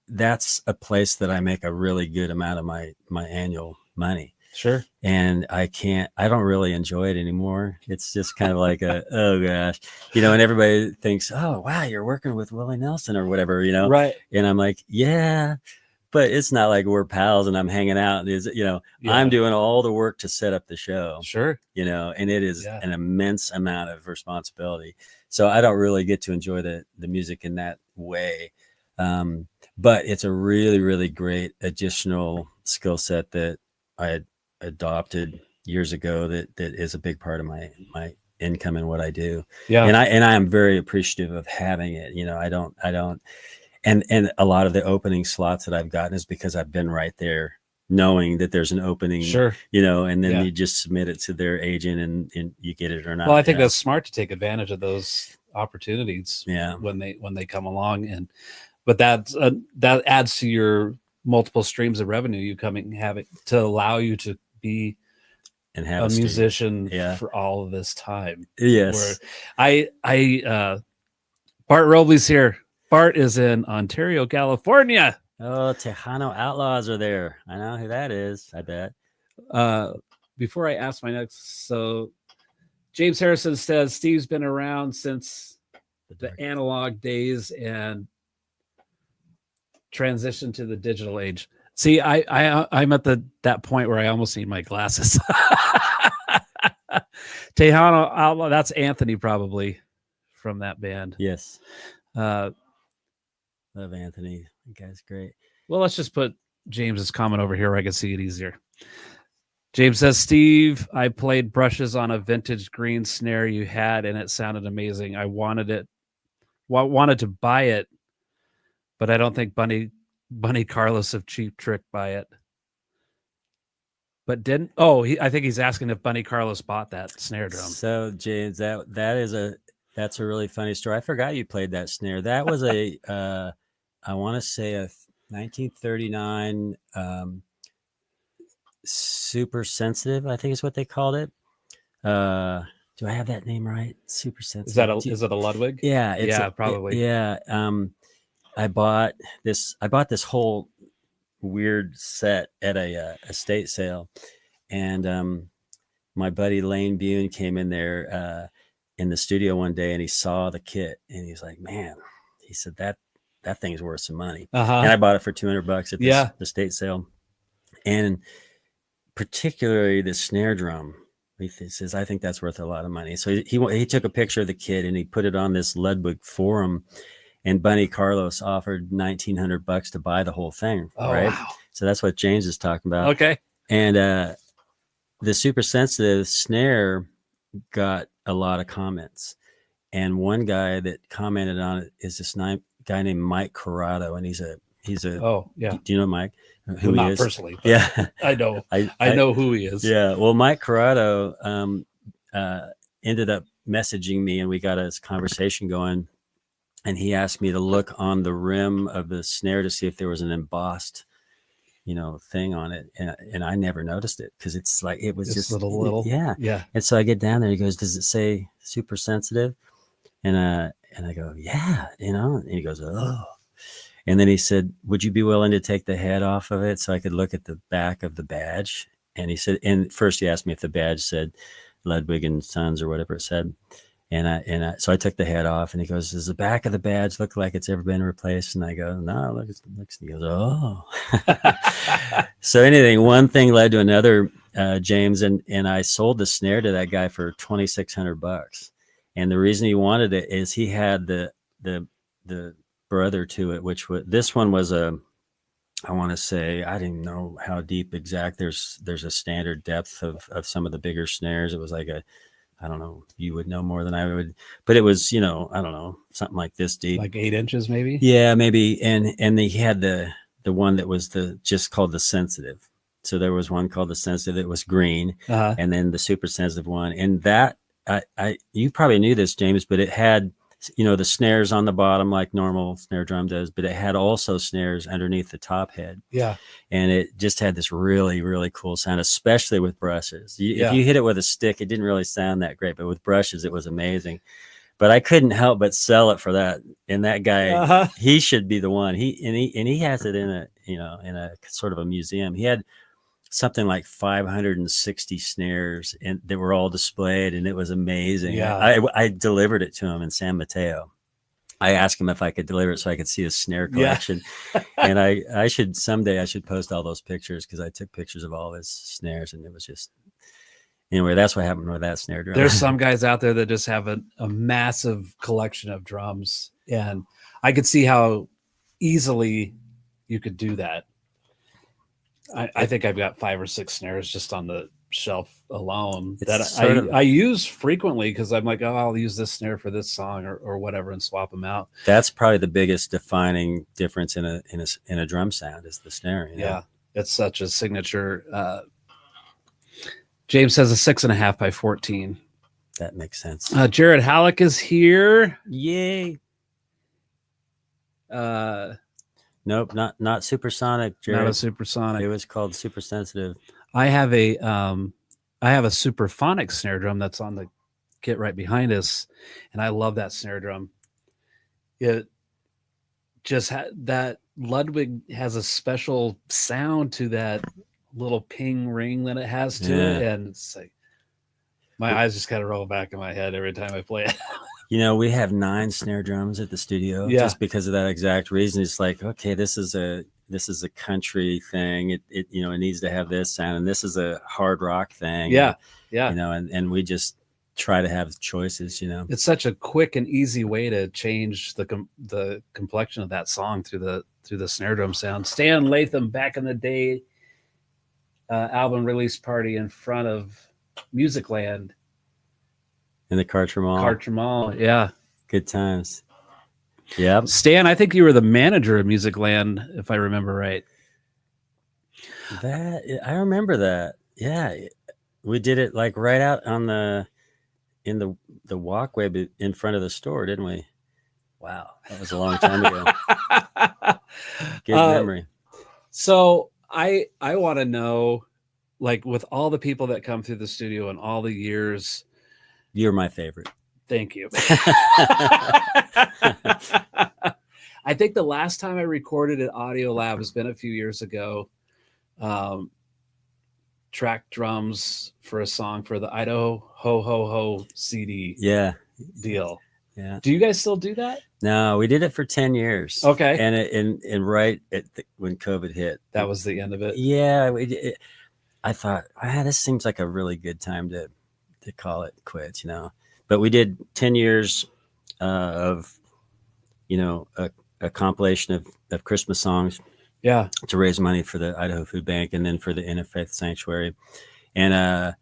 that's a place that I make a really good amount of my annual money. Sure. And I don't really enjoy it anymore. It's just kind of like oh gosh, and everybody thinks, oh wow, you're working with Willie Nelson or whatever, Right. And I'm like, yeah. But it's not like we're pals and I'm hanging out. I'm doing all the work to set up the show. Sure. And it is an immense amount of responsibility. So I don't really get to enjoy the music in that way. But it's a really, really great additional skill set that I had adopted years ago that is a big part of my income and what I do. Yeah. And I am very appreciative of having it. I don't. And a lot of the opening slots that I've gotten is because I've been right there knowing that there's an opening, sure, and then you just submit it to their agent and you get it or not. Well, I think that's smart to take advantage of those opportunities when they come along. But that adds to your multiple streams of revenue you having to allow you to be and have a musician for all of this time. Yes. Where Bart Robley's here. Bart is in Ontario, California. Oh, Tejano Outlaws are there. I know who that is, I bet. Before I ask my next, so James Harrison says Steve's been around since the analog days and transitioned to the digital age. See, I'm at that point where I almost need my glasses. Tejano Outlaw, that's Anthony probably from that band. Yes. Love Anthony. That guy's great. Well, let's just put James's comment over here where I can see it easier. James says, Steve, I played brushes on a vintage green snare you had, and it sounded amazing. I wanted to buy it, but I don't think Bunny Carlos of Cheap Trick buy it. But didn't? Oh, I think he's asking if Bunny Carlos bought that snare drum. So, James, that's a really funny story. I forgot you played that snare. That was I want to say a 1939 super sensitive, I think is what they called it. Do I have that name right? Super Sensitive. Is it a Ludwig? Yeah. Probably. Yeah. I bought this whole weird set at a estate sale, and my buddy Lane Bune came in there in the studio one day, and he saw the kit, and he's like, "Man," he said, that thing's worth some money. And I bought it for $200 at the estate sale, and particularly the snare drum. He says, "I think that's worth a lot of money." So he took a picture of the kit and he put it on this Ludwig forum, and Bunny Carlos offered $1,900 to buy the whole thing. Oh, right? wow. So that's what James is talking about. Okay. And the Super Sensitive snare got a lot of comments. And one guy that commented on it is this guy named Mike Corrado, and he's a oh yeah. Do you know Mike? Who he is? Personally, but yeah, I know. I know who he is. Yeah. Well, Mike Corrado ended up messaging me, and we got a conversation going. And he asked me to look on the rim of the snare to see if there was an embossed, thing on it. And I never noticed it because it's like, it was just little. Yeah. Yeah. And so I get down there, he goes, "Does it say Super Sensitive?" And I go, "Yeah," and he goes, "Oh." And then he said, "Would you be willing to take the head off of it so I could look at the back of the badge?" And he said, and first he asked me if the badge said Ludwig and Sons or whatever it said. So I took the head off, and he goes, "Does the back of the badge look like it's ever been replaced?" And I go, "No, look, it looks." He goes, "Oh." So anything, one thing led to another, James, and I sold the snare to that guy for $2,600. And the reason he wanted it is he had the brother to it, which this one was I want to say, I didn't know how deep exact. There's a standard depth of some of the bigger snares. It was like I don't know, you would know more than I would, but it was, I don't know, something like this deep. Like 8 inches maybe? Yeah, maybe. And he had the one that was just called the Sensitive. So there was one called the Sensitive that was green, and then the Super Sensitive one. And that, you probably knew this, James, but it had, the snares on the bottom like normal snare drum does, but it had also snares underneath the top head. Yeah. And it just had this really, really cool sound, especially with brushes. If you hit it with a stick, it didn't really sound that great, but with brushes, it was amazing. But I couldn't help but sell it for that. And that guy, he should be the one. He has it in a sort of a museum. He had something like 560 snares, and they were all displayed, and it was amazing. Yeah. I delivered it to him in San Mateo. I asked him if I could deliver it so I could see his snare collection. And I should post all those pictures, because I took pictures of all his snares, and it was just, anyway, that's what happened with that snare drum. There's some guys out there that just have a massive collection of drums, and I could see how easily you could do that. I think I've got 5 or 6 snares just on the shelf alone that I use frequently, because I'm like, oh, I'll use this snare for this song or whatever, and swap them out. That's probably the biggest defining difference in a drum sound is the snare. Yeah, it's such a signature. James says a 6.5 by 14. That makes sense. Jared Halleck is here. Yay. Nope, not supersonic, Jared. Not a supersonic. It was called Super Sensitive. I have a superphonic snare drum that's on the kit right behind us, and I love that snare drum. It just that Ludwig has a special sound to that little ping ring that it has to it, and it's like my eyes just kind of roll back in my head every time I play it. We have 9 snare drums at the studio just because of that exact reason. It's like, okay, this is a country thing. It needs to have this sound, and this is a hard rock thing. Yeah. And we just try to have choices. It's such a quick and easy way to change the complexion of that song through the snare drum sound. Stan Latham, back in the day, album release party in front of Musicland. In the Karcher Mall, yeah. Good times. Yeah. Stan, I think you were the manager of Musicland, if I remember right. I remember that. Yeah. We did it like right out in the walkway in front of the store, didn't we? Wow. That was a long time ago. Good memory. So I want to know, like, with all the people that come through the studio and all the years, You're my favorite. Thank you. I think the last time I recorded at Audio Lab has been a few years ago. Track drums for a song for the Idaho Ho Ho Ho CD deal. Yeah. Do you guys still do that? No, we did it for 10 years. Okay. And right at when COVID hit. That was the end of it? Yeah. I thought, this seems like a really good time to call it quits, But we did 10 years of, a compilation of Christmas songs. Yeah. To raise money for the Idaho Food Bank and then for the Interfaith Sanctuary. And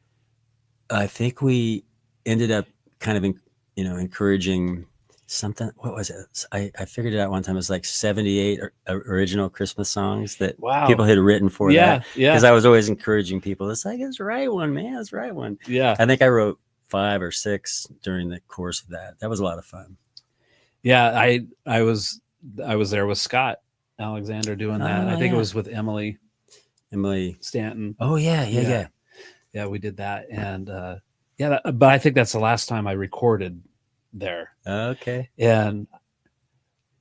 I think we ended up kind of, encouraging something. What was it? I figured it out one time. It was like 78 original Christmas songs that people had written for that. Yeah. Because I was always encouraging people. It's like, it's the right one, man. It's the right one. Yeah. I think I wrote 5 or 6 during the course of that. That was a lot of fun. Yeah. I was there with Scott Alexander doing that. I think it was with Emily Stanton. Oh yeah, we did that. And but I think that's the last time I recorded there. Okay. And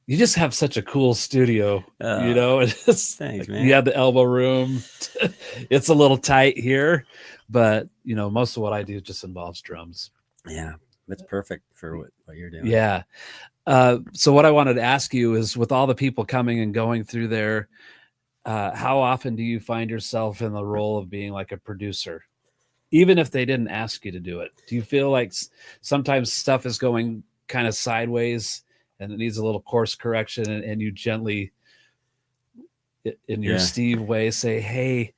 you just have such a cool studio, Thanks, man. You have the elbow room. It's a little tight here, but most of what I do just involves drums. Yeah, that's perfect for what you're doing. Yeah. So what I wanted to ask you is, with all the people coming and going through there, how often do you find yourself in the role of being like a producer, even if they didn't ask you to do it? Do you feel like sometimes stuff is going kind of sideways and it needs a little course correction, and you gently, in your Steve way, say, "Hey,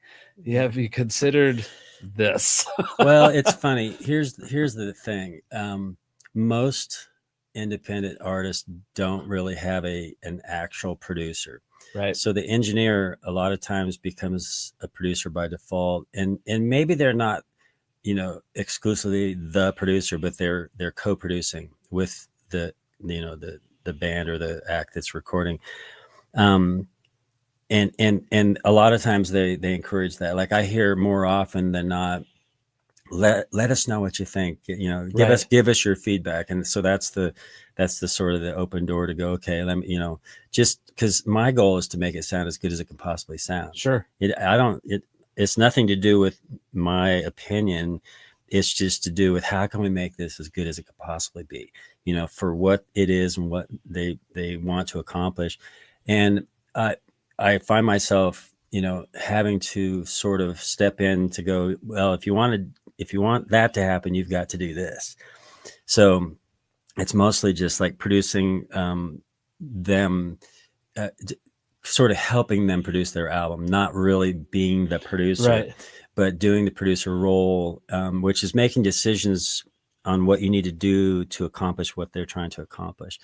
have you considered this?" Well, it's funny. Here's the thing. Most independent artists don't really have an actual producer, right? So the engineer a lot of times becomes a producer by default, and maybe they're not exclusively the producer, but they're co-producing with the band or the act that's recording, and a lot of times they encourage that. Like, I hear more often than not, let us know what you think, give us your feedback. And so that's the sort of the open door to go, okay, let me, just because my goal is to make it sound as good as it can possibly sound. Sure. It's nothing to do with my opinion. It's just to do with how can we make this as good as it could possibly be, for what it is and what they want to accomplish. And I find myself, having to sort of step in to go, well, if you want that to happen, you've got to do this. So it's mostly just like producing them, sort of helping them produce their album, not really being the producer, right, but doing the producer role, which is making decisions on what you need to do to accomplish what they're trying to accomplish.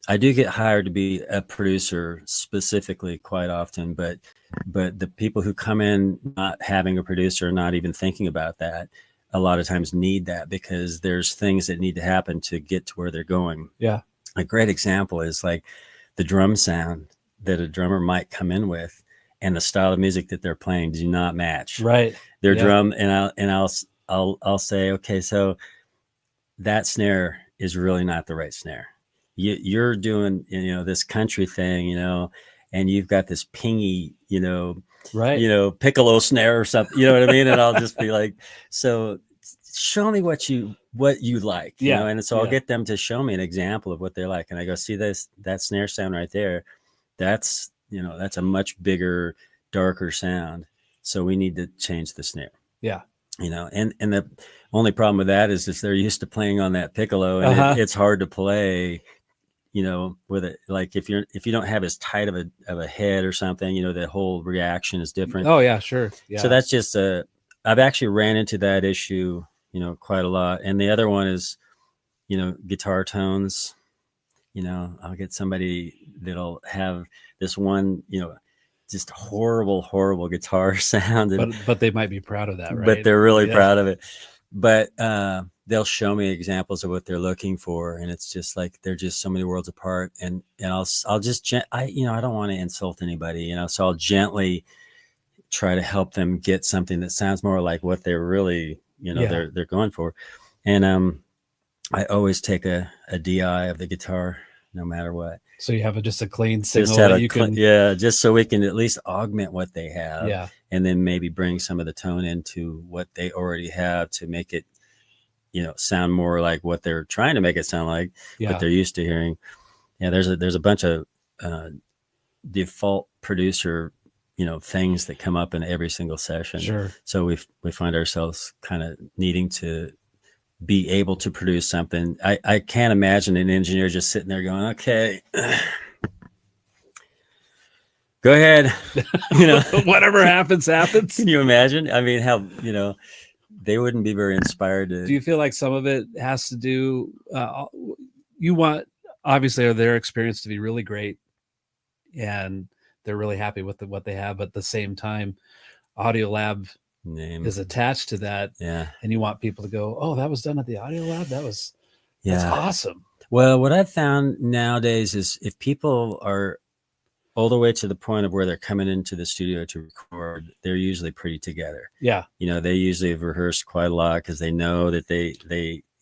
I do get hired to be a producer specifically quite often, but the people who come in not having a producer, not even thinking about that, a lot of times need that, because there's things that need to happen to get to where they're going. Yeah. A great example is like the drum sound that a drummer might come in with and the style of music that they're playing do not match. Right. Their drum, and I'll say, okay, so that snare is really not the right snare. You're doing, this country thing, and you've got this pingy, right, piccolo snare or something, you know what I mean? And I'll just be like, so show me what you like, and so I'll get them to show me an example of what they like. And I go, see that snare sound right there. That's a much bigger, darker sound. So we need to change the snare. Yeah. And the only problem with that is they're used to playing on that piccolo, and it's hard to play, with it. Like if you don't have as tight of a head or something, the whole reaction is different. Oh yeah, sure. Yeah. So that's just I've actually ran into that issue, quite a lot. And the other one is, guitar tones. I'll get somebody that'll have this one, just horrible guitar sound. But they might be proud of that, right? But they're really proud of it. But they'll show me examples of what they're looking for, and it's just like they're just so many worlds apart. And I'll just I don't want to insult anybody, so I'll gently try to help them get something that sounds more like what they're really they're going for. And I always take a DI of the guitar no matter what. So you have just a clean signal that you can, just so we can at least augment what they have, yeah, and then maybe bring some of the tone into what they already have to make it, sound more like what they're trying to make it sound like, what they're used to hearing. Yeah, there's a bunch of default producer, things that come up in every single session. Sure. So we find ourselves kind of needing to be able to produce something. I can't imagine an engineer just sitting there going, okay, go ahead. Whatever happens. Can you imagine? I mean, how, they wouldn't be very inspired to. Do you feel like some of it has to do, you want, obviously, their experience to be really great and they're really happy with what they have, but at the same time, Audio Lab name is attached to that. Yeah. And you want people to go, oh, that was done at the Audio Lab. That's awesome. Well, what I've found nowadays is if people are all the way to the point of where they're coming into the studio to record, they're usually pretty together. Yeah. They usually have rehearsed quite a lot because they know that they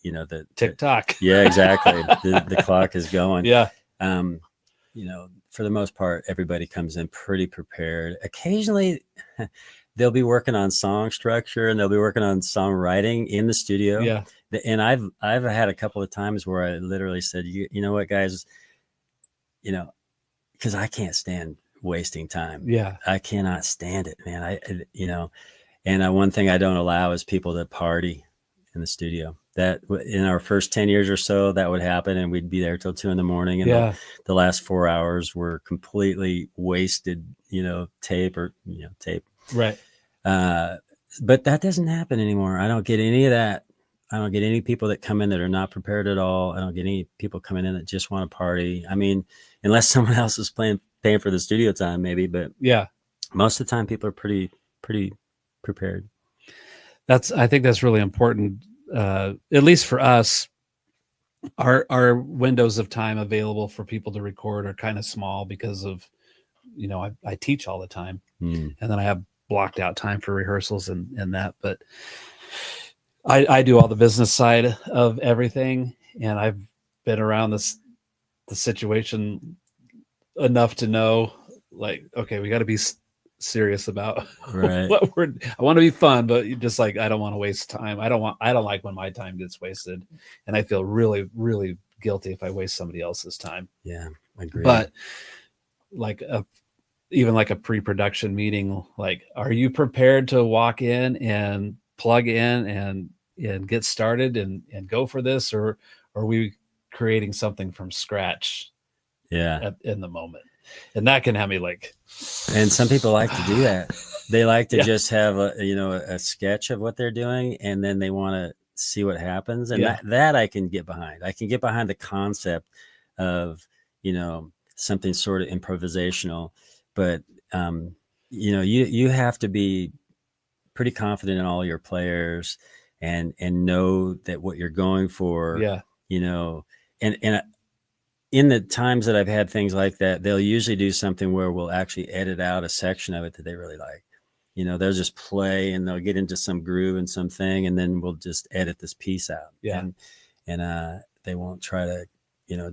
the TikTok. Yeah, exactly. the clock is going. Yeah. For the most part, everybody comes in pretty prepared. Occasionally they'll be working on song structure and they'll be working on songwriting in the studio. Yeah. And I've had a couple of times where I literally said, you know what, guys, because I can't stand wasting time. Yeah. I cannot stand it, man. And one thing I don't allow is people to party in the studio. That in our first 10 years or so, that would happen, and we'd be there till 2 a.m. And the last 4 hours were completely wasted, tape. Right. But that doesn't happen anymore. I don't get any of that. I don't get any people that come in that are not prepared at all. I don't get any people coming in that just want to party. I mean, unless someone else is paying for the studio time, maybe, but most of the time people are pretty prepared. I think that's really important. At least for us, our windows of time available for people to record are kind of small because of, I teach all the time, and then I have blocked out time for rehearsals and that, but I do all the business side of everything, and I've been around the situation enough to know, like, okay, we got to be serious about what I want to be fun, but just like, I don't want to waste time. I don't like when my time gets wasted, and I feel really, really guilty if I waste somebody else's time. Yeah, I agree. But like even like a pre-production meeting, like, are you prepared to walk in and plug in and get started and go for this, or are we creating something from scratch? In the moment. And that can have me like, and some people like to do that. They like to just have a sketch of what they're doing, and then they want to see what happens. And that I can get behind. I can get behind the concept of, something sort of improvisational, but you have to be pretty confident in all your players and know that what you're going for, and in the times that I've had things like that, they'll usually do something where we'll actually edit out a section of it that they really like. They'll just play and they'll get into some groove and something, and then we'll just edit this piece out. Yeah. And they won't try to,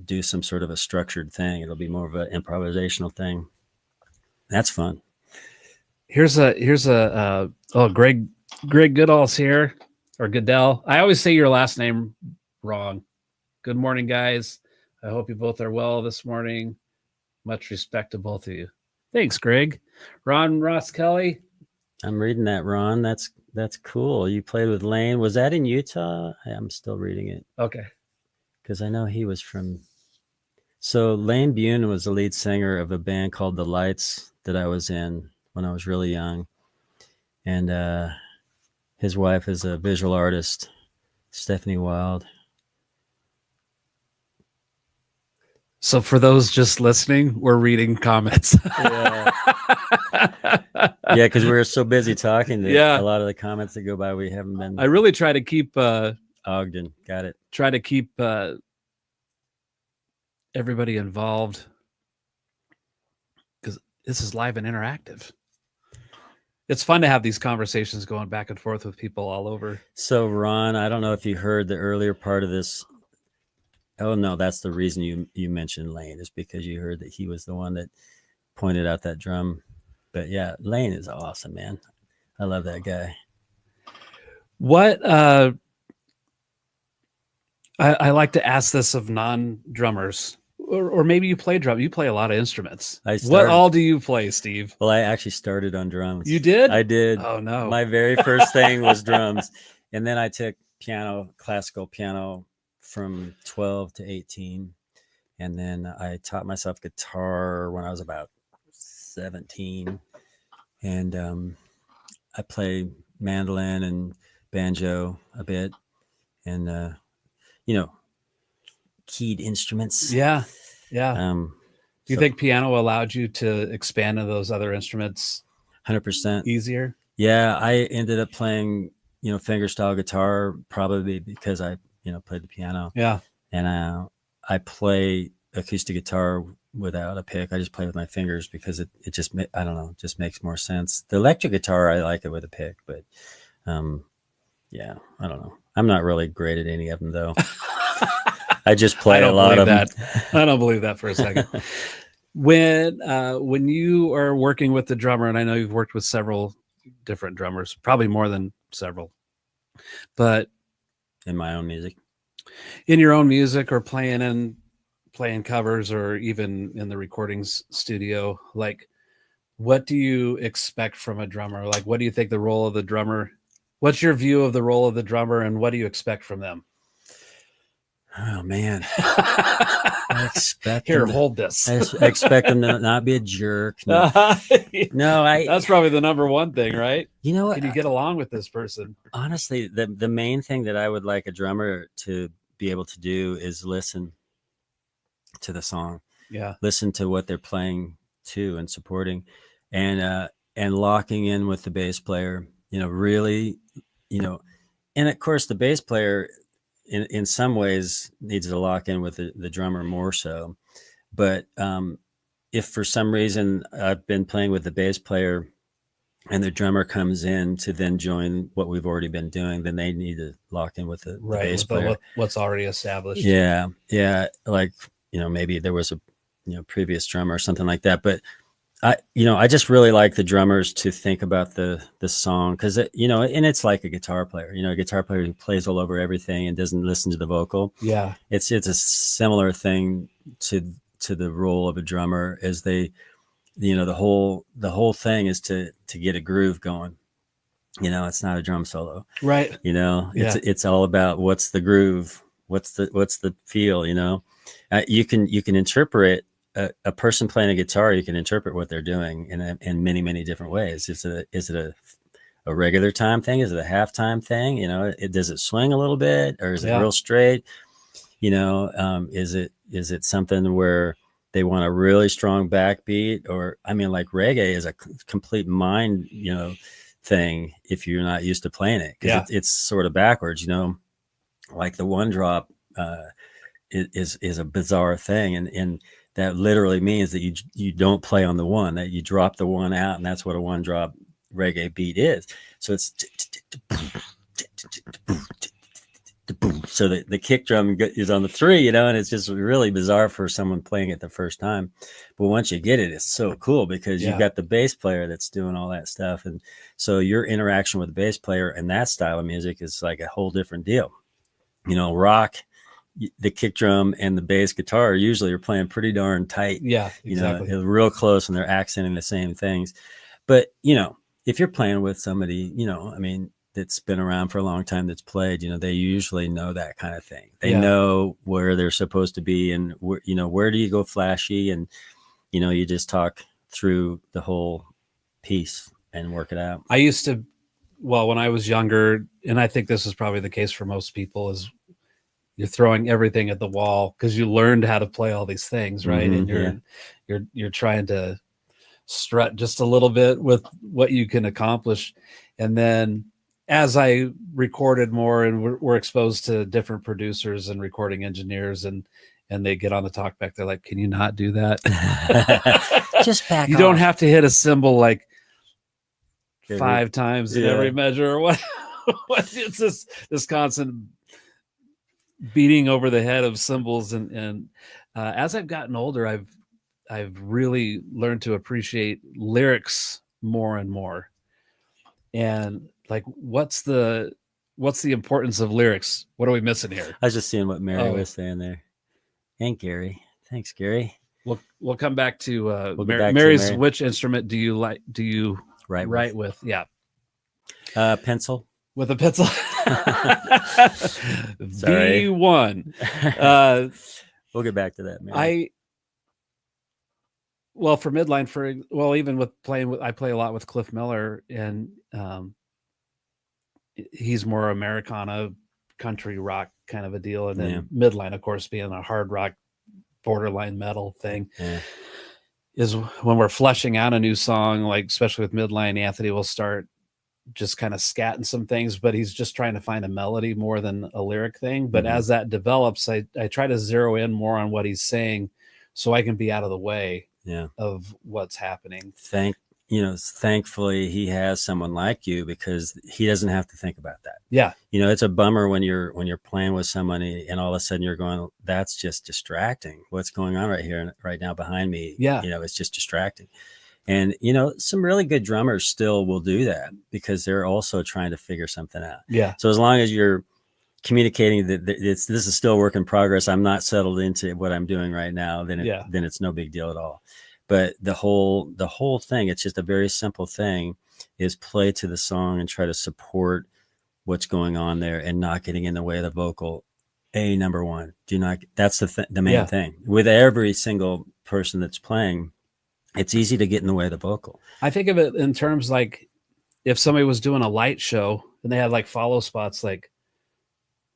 do some sort of a structured thing. It'll be more of an improvisational thing. That's fun. Here's Greg Goodall's here, or Goodell. I always say your last name wrong. Good morning, guys. I hope you both are well this morning. Much respect to both of you. Thanks, Greg. Ron Ross Kelly. I'm reading that, Ron. That's cool. You played with Lane. Was that in Utah? I'm still reading it. Okay. Because I know he was from. So Lane Bune was the lead singer of a band called The Lights that I was in when I was really young. And his wife is a visual artist, Stephanie Wild. So for those just listening, we're reading comments. Yeah, because we're so busy talking that a lot of the comments that go by, we haven't been. I really try to keep Ogden. Got it. Try to keep everybody involved, because this is live and interactive. it's fun to have these conversations going back and forth with people all over. So Ron, I don't know if you heard the earlier part of this. Oh no, that's the reason you mentioned Lane, is because you heard that he was the one that pointed out that drum. But yeah, Lane is awesome, man. I love that guy. What I like to ask this of non-drummers, or maybe you play drum. You play a lot of instruments. What all do you play, Steve? Well, I actually started on drums. You did? I did. Oh no. My very first thing was drums. And then I took piano, classical piano, from 12 to 18. And then I taught myself guitar when I was about 17. And I play mandolin and banjo a bit, and keyed instruments. Yeah. Do you think piano allowed you to expand into those other instruments 100% easier? Yeah, I ended up playing fingerstyle guitar probably because I played the piano. Yeah. And I play acoustic guitar without a pick. I just play with my fingers because it just, I don't know, just makes more sense. The electric guitar, I like it with a pick, but yeah, I don't know. I'm not really great at any of them though. I just play a lot of them. I don't believe that for a second. When you are working with the drummer, and I know you've worked with several different drummers, probably more than several, but in my own music, in your own music, or playing covers, or even in the recordings studio, like, what do you expect from a drummer? Like, what do you think the role of the drummer? What's your view of the role of the drummer, and what do you expect from them? Oh man, I expect hold this. I expect them to not be a jerk. No, that's probably the number one thing, right? You know what? Can you get along with this person? Honestly, the main thing that I would like a drummer to be able to do is listen to the song. Yeah. Listen to what they're playing to and supporting, and locking in with the bass player, really, and of course the bass player in some ways needs to lock in with the drummer more so. But if for some reason I've been playing with the bass player and the drummer comes in to then join what we've already been doing, then they need to lock in with the bass player. What's already established. Yeah. Like, maybe there was a, previous drummer or something like that. But I just really like the drummers to think about the song, because and it's like a guitar player, a guitar player who plays all over everything and doesn't listen to the vocal. Yeah, it's a similar thing to the role of a drummer, as they, the whole thing is to get a groove going. It's not a drum solo, right? It's all about what's the groove, what's the feel. You can interpret a person playing a guitar. You can interpret what they're doing in many, many different ways. Is it a regular time thing? Is it a halftime thing? Does it swing a little bit, or is it real straight? Is it something where they want a really strong backbeat? Or, like reggae is a complete mind, thing if you're not used to playing it, because it's sort of backwards, like the one drop is a bizarre thing, and that literally means that you don't play on the one, that you drop the one out, and that's what a one drop reggae beat is. So it's so the kick drum is on the 3, and it's just really bizarre for someone playing it the first time. But once you get it, it's so cool, because you've got the bass player that's doing all that stuff. And so your interaction with the bass player and that style of music is like a whole different deal. Rock, the kick drum and the bass guitar usually are playing pretty darn tight. Yeah, exactly. Real close, and they're accenting the same things. But, if you're playing with somebody, that's been around for a long time, that's played, they usually know that kind of thing. They know where they're supposed to be, and where do you go flashy, and, you just talk through the whole piece and work it out. I used to, when I was younger, and I think this is probably the case for most people, is you're throwing everything at the wall because you learned how to play all these things, right? And you're trying to strut just a little bit with what you can accomplish. And then as I recorded more, and we're exposed to different producers and recording engineers, and they get on the talkback, they're like, "Can you not do that? Just back You off. Don't have to hit a cymbal like 5 times in every measure or what. It's this constant beating over the head of cymbals. And as I've gotten older, I've really learned to appreciate lyrics more and more. And like, what's the importance of lyrics? What are we missing here? I was just seeing what Mary was saying there. And Gary. Thanks, Gary. We'll come back to Mary's. Mary. Which instrument do you write with? Yeah. Pencil. With a pencil. V1. We'll get back to that, Mary. For midline, even with I play a lot with Cliff Miller, and he's more Americana, country rock kind of a deal, and then midline, of course, being a hard rock, borderline metal thing, is when we're fleshing out a new song, like especially with midline, Anthony will start just kind of scatting some things, but he's just trying to find a melody more than a lyric thing. But as that develops, I try to zero in more on what he's saying so I can be out of the way of what's happening. Thankfully he has someone like you, because he doesn't have to think about that. Yeah. It's a bummer when you're playing with somebody and all of a sudden you're going, that's just distracting. What's going on right here, right now behind me? Yeah. It's just distracting. And, some really good drummers still will do that because they're also trying to figure something out. Yeah. So as long as you're communicating that this is still a work in progress, I'm not settled into what I'm doing right now, then it's no big deal at all. But the whole thing, it's just a very simple thing, is play to the song and try to support what's going on there and not getting in the way of the vocal. Number one, that's the main thing. With every single person that's playing, it's easy to get in the way of the vocal. I think of it in terms like if somebody was doing a light show and they had like follow spots, like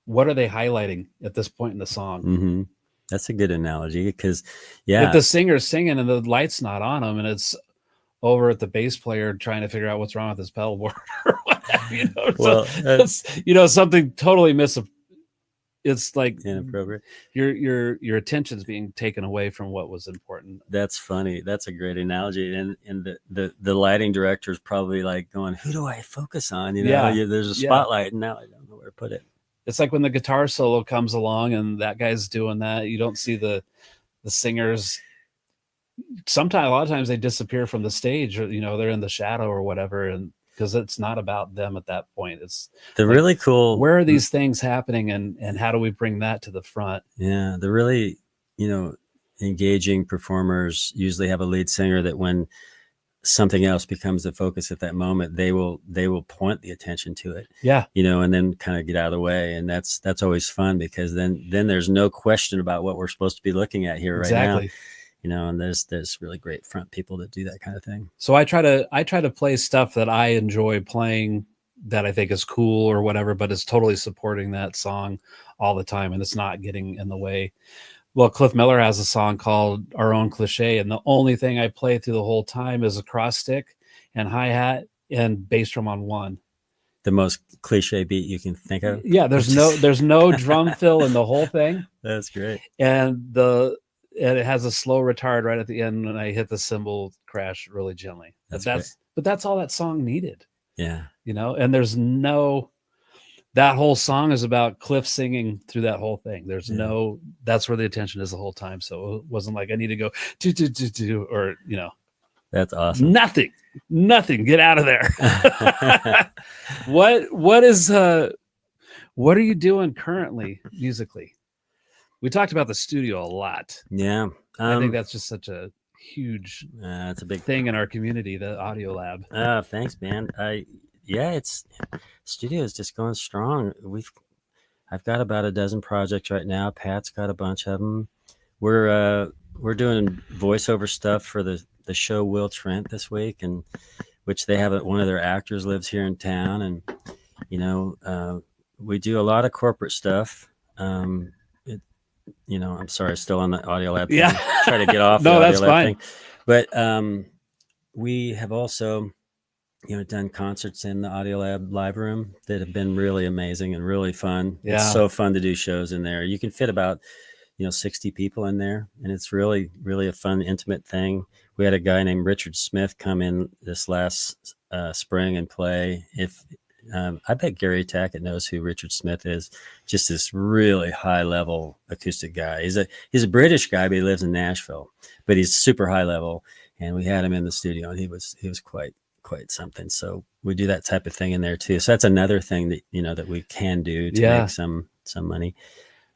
what are they highlighting at this point in the song? Mm-hmm. That's a good analogy, because if the singer's singing and the light's not on them and it's over at the bass player trying to figure out what's wrong with his pedal board or whatever, well, so, something totally it's like inappropriate. Your attention's being taken away from what was important. That's funny. That's a great analogy. And the lighting director is probably like going, who do I focus on? There's a spotlight and now I don't know where to put it. It's like when the guitar solo comes along and that guy's doing that, you don't see the singers. Sometimes, a lot of times they disappear from the stage, or, they're in the shadow or whatever. And because it's not about them at that point. It's really cool. Where are these things happening and how do we bring that to the front? Yeah. The really, engaging performers usually have a lead singer that when something else becomes the focus at that moment, they will point the attention to it. Yeah. And then kind of get out of the way. And that's always fun, because then there's no question about what we're supposed to be looking at here right now. And there's really great front people that do that kind of thing. So I try to play stuff that I enjoy playing, that I think is cool or whatever, but it's totally supporting that song all the time and it's not getting in the way. Well, Cliff Miller has a song called Our Own Cliche, and the only thing I play through the whole time is a cross stick and hi-hat and bass drum on one. The most cliche beat you can think of. Yeah, there's no drum fill in the whole thing. That's great. And it has a slow retard right at the end when I hit the cymbal crash really gently. But that's all that song needed. Yeah. And there's that whole song is about Cliff singing through that whole thing. There's that's where the attention is the whole time. So it wasn't like I need to go do or That's awesome. Nothing. Get out of there. What are you doing currently musically? We talked about the studio a lot. Yeah. I think that's just such a huge it's a big thing in our community, the audio lab. Thanks, man. It's studio is just going strong. I've got about a dozen projects right now. Pat's got a bunch of them. We're doing voiceover stuff for the show Will Trent this week, and which they have one of their actors lives here in town, and we do a lot of corporate stuff. I'm sorry, still on the audio lab thing. Try to get off the audio lab thing. But we have also done concerts in the Audio Lab live room that have been really amazing and really fun. Yeah. It's so fun to do shows in there. You can fit about 60 people in there, and it's really, really a fun, intimate thing. We had a guy named Richard Smith come in this last spring and play. I bet Gary Tackett knows who Richard Smith is. Just this really high level acoustic guy. He's a British guy, but he lives in Nashville. But he's super high level, and we had him in the studio, and he was quite something. So we do that type of thing in there too. So that's another thing that that we can do to make some money.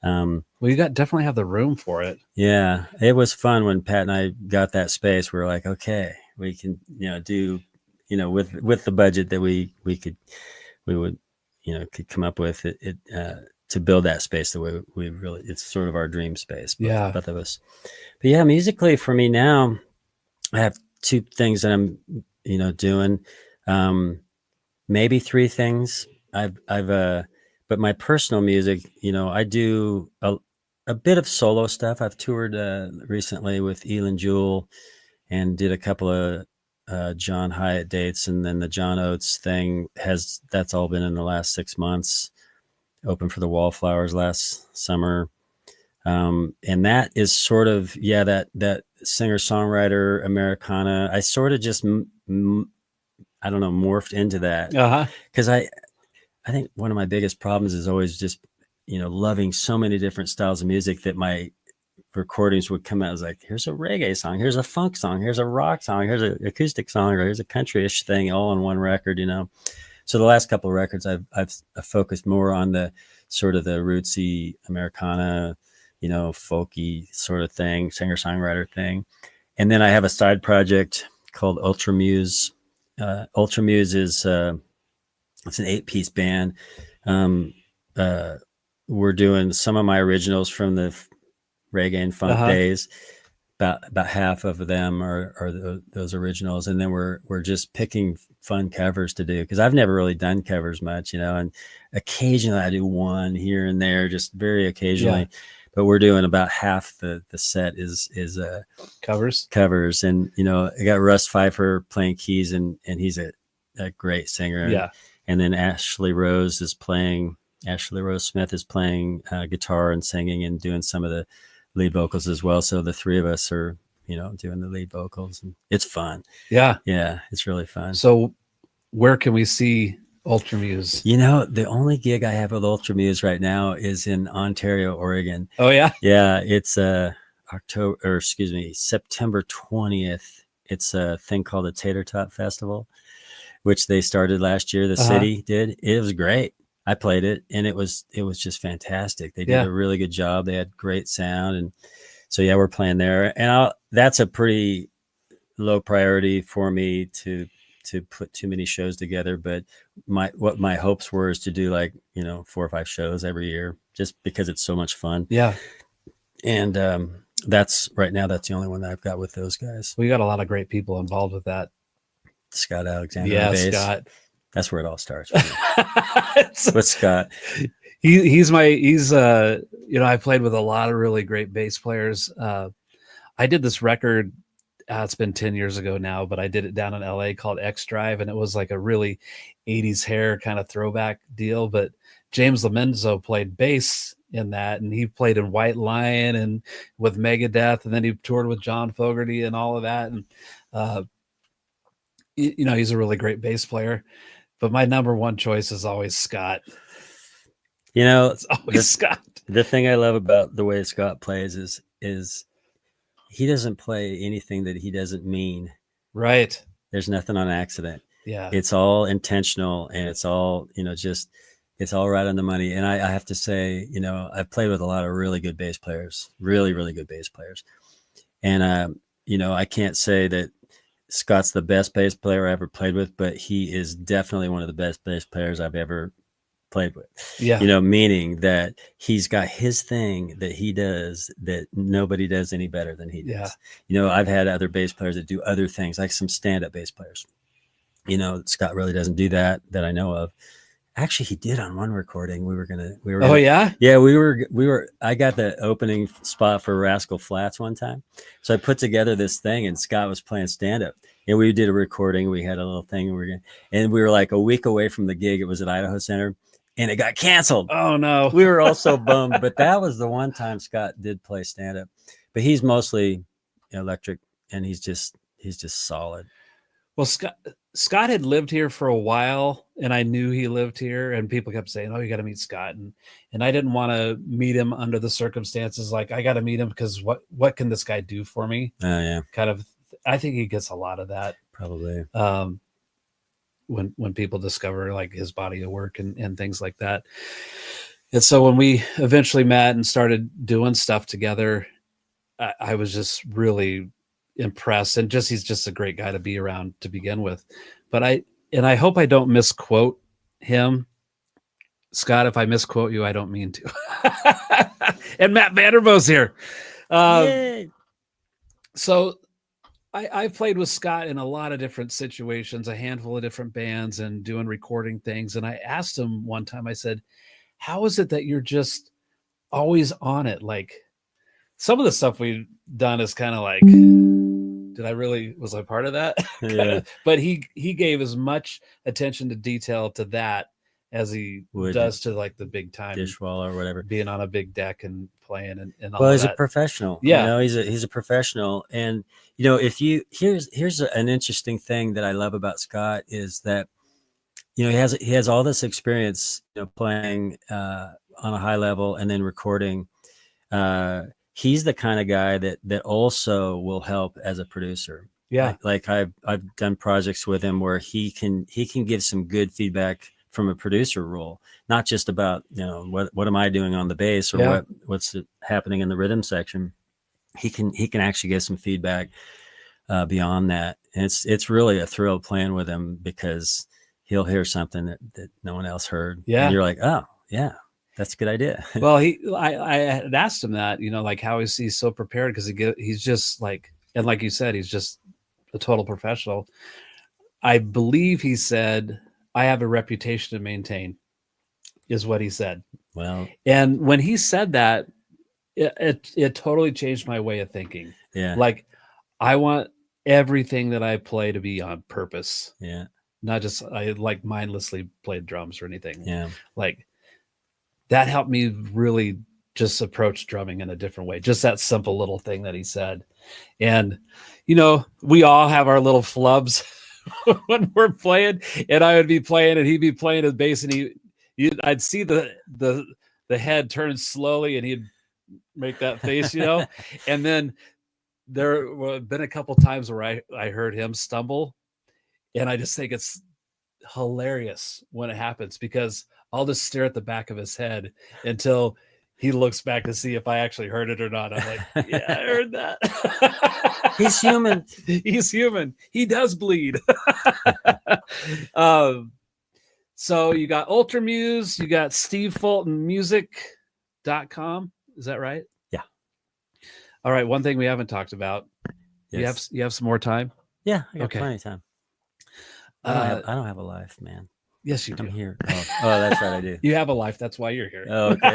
Well, you definitely have the room for it. Yeah, it was fun when Pat and I got that space. We were like, okay, we can do with the budget that we would could come up with it to build that space the way we really, it's sort of our dream space. Both of us. But yeah, musically for me now, I have two things that I'm doing, maybe three things. But my personal music, I do a bit of solo stuff. I've toured recently with Elin Jewell and did a couple of John Hyatt dates, and then the John Oates thing that's all been in the last 6 months. Opened for the Wallflowers last summer, and that is sort of that singer-songwriter Americana. I sort of just I don't know, morphed into that because I think one of my biggest problems is always just loving so many different styles of music that my recordings would come out as like, here's a reggae song, here's a funk song, here's a rock song, here's an acoustic song, or here's a country-ish thing all on one record, So the last couple of records I've focused more on the sort of the rootsy Americana, folky sort of thing, singer-songwriter thing. And then I have a side project called Ultramuse. Ultramuse is it's an 8-piece band. We're doing some of my originals from the reggae and funk days. About half of them are those originals, and then we're just picking fun covers to do because I've never really done covers much, and occasionally I do one here and there, just very occasionally. Yeah. But we're doing about half the set is covers, and I got Russ Pfeiffer playing keys, and he's a great singer. Yeah, and then Ashley Rose Smith is playing guitar and singing and doing some of the lead vocals as well. So the three of us are, doing the lead vocals, and it's fun. Yeah. Yeah. It's really fun. So where can we see Ultramuse? The only gig I have with Ultramuse right now is in Ontario, Oregon. Oh yeah. Yeah. It's September 20th. It's a thing called the Tater Tot Festival, which they started last year. The city did. It was great. I played it, and it was just fantastic. They did a really good job. They had great sound, and so we're playing there. And that's a pretty low priority for me to put too many shows together. But what my hopes were is to do 4 or 5 shows every year, just because it's so much fun. Yeah. And that's the only one that I've got with those guys. We got a lot of great people involved with that. Scott Alexander. Yeah, bass. Scott. That's where it all starts with Scott. I played with a lot of really great bass players. I did this record, it's been 10 years ago now, but I did it down in LA called X Drive, and it was like a really 80s hair kind of throwback deal. But James Lomenzo played bass in that, and he played in White Lion and with Megadeth, and then he toured with John Fogerty and all of that. And he's a really great bass player. But my number one choice is always Scott. It's always Scott. The thing I love about the way Scott plays is he doesn't play anything that he doesn't mean. Right. There's nothing on accident. Yeah. It's all intentional, and it's all, it's all right on the money. And I have to say, I've played with a lot of really good bass players, really, really good bass players. And, I can't say that Scott's the best bass player I ever played with, but he is definitely one of the best bass players I've ever played with. Yeah. Meaning that he's got his thing that he does that nobody does any better than he does. Yeah. I've had other bass players that do other things, like some stand-up bass players. Scott really doesn't do that I know of. Actually, he did on one recording. Oh yeah? Yeah, we were, I got the opening spot for Rascal Flatts one time. So I put together this thing, and Scott was playing stand-up. And we did a recording. We had a little thing, and we were like a week away from the gig. It was at Idaho Center. and it got canceled. Oh no. We were all so bummed, but that was the one time Scott did play stand up. But he's mostly electric, and he's just solid. Well, Scott had lived here for a while, and I knew he lived here, and people kept saying, "Oh, you got to meet Scott," and I didn't want to meet him under the circumstances. Like, I got to meet him because what can this guy do for me? Oh yeah, kind of. I think he gets a lot of that probably. When people discover like his body of work and things like that. And so when we eventually met and started doing stuff together, I was just really impressed, and he's just a great guy to be around to begin with. But I hope I don't misquote him, Scott. If I misquote you, I don't mean to. And Matt Vanderbo's here. So I've played with Scott in a lot of different situations, a handful of different bands, and doing recording things. And I asked him one time, I said, how is it that you're just always on it? Like, some of the stuff we've done is kind of like, was I part of that? Yeah. But he gave as much attention to detail to that as he does to like the big time Dishwalla or whatever, being on a big deck and playing and all. Well, he's a professional. Yeah, he's a professional. And if you here's an interesting thing that I love about Scott is that he has all this experience playing on a high level and then recording. He's the kind of guy that also will help as a producer. Yeah, like I've done projects with him where he can give some good feedback from a producer role, not just about what am I doing on the bass or what's happening in the rhythm section. He can actually get some feedback beyond that, and it's really a thrill playing with him because he'll hear something that no one else heard. Yeah, and you're like, oh yeah, that's a good idea. Well, I had asked him that, like, how is he so prepared? Because he's just like, and like you said, he's just a total professional. I believe he said, I have a reputation to maintain, is what he said. Well, and when he said that, it totally changed my way of thinking. Yeah. Like, I want everything that I play to be on purpose. Yeah. Not just I like mindlessly played drums or anything. Yeah. Like, that helped me really just approach drumming in a different way. Just that simple little thing that he said. And, we all have our little flubs when we're playing, and I would be playing and he'd be playing his bass, and I'd see the head turn slowly and he'd make that face, and then there have been a couple times where I heard him stumble, and I just think it's hilarious when it happens because I'll just stare at the back of his head until he looks back to see if I actually heard it or not. I'm like, yeah, I heard that. He's human. He's human. He does bleed. So you got Ultramuse, you got SteveFultonMusic.com. Is that right? Yeah. All right. One thing we haven't talked about. Yes. You have some more time? Yeah, I got plenty of time. I don't have a life, man. Yes, you do. I'm here. Oh, that's right, I do. You have a life. That's why you're here. Oh, okay.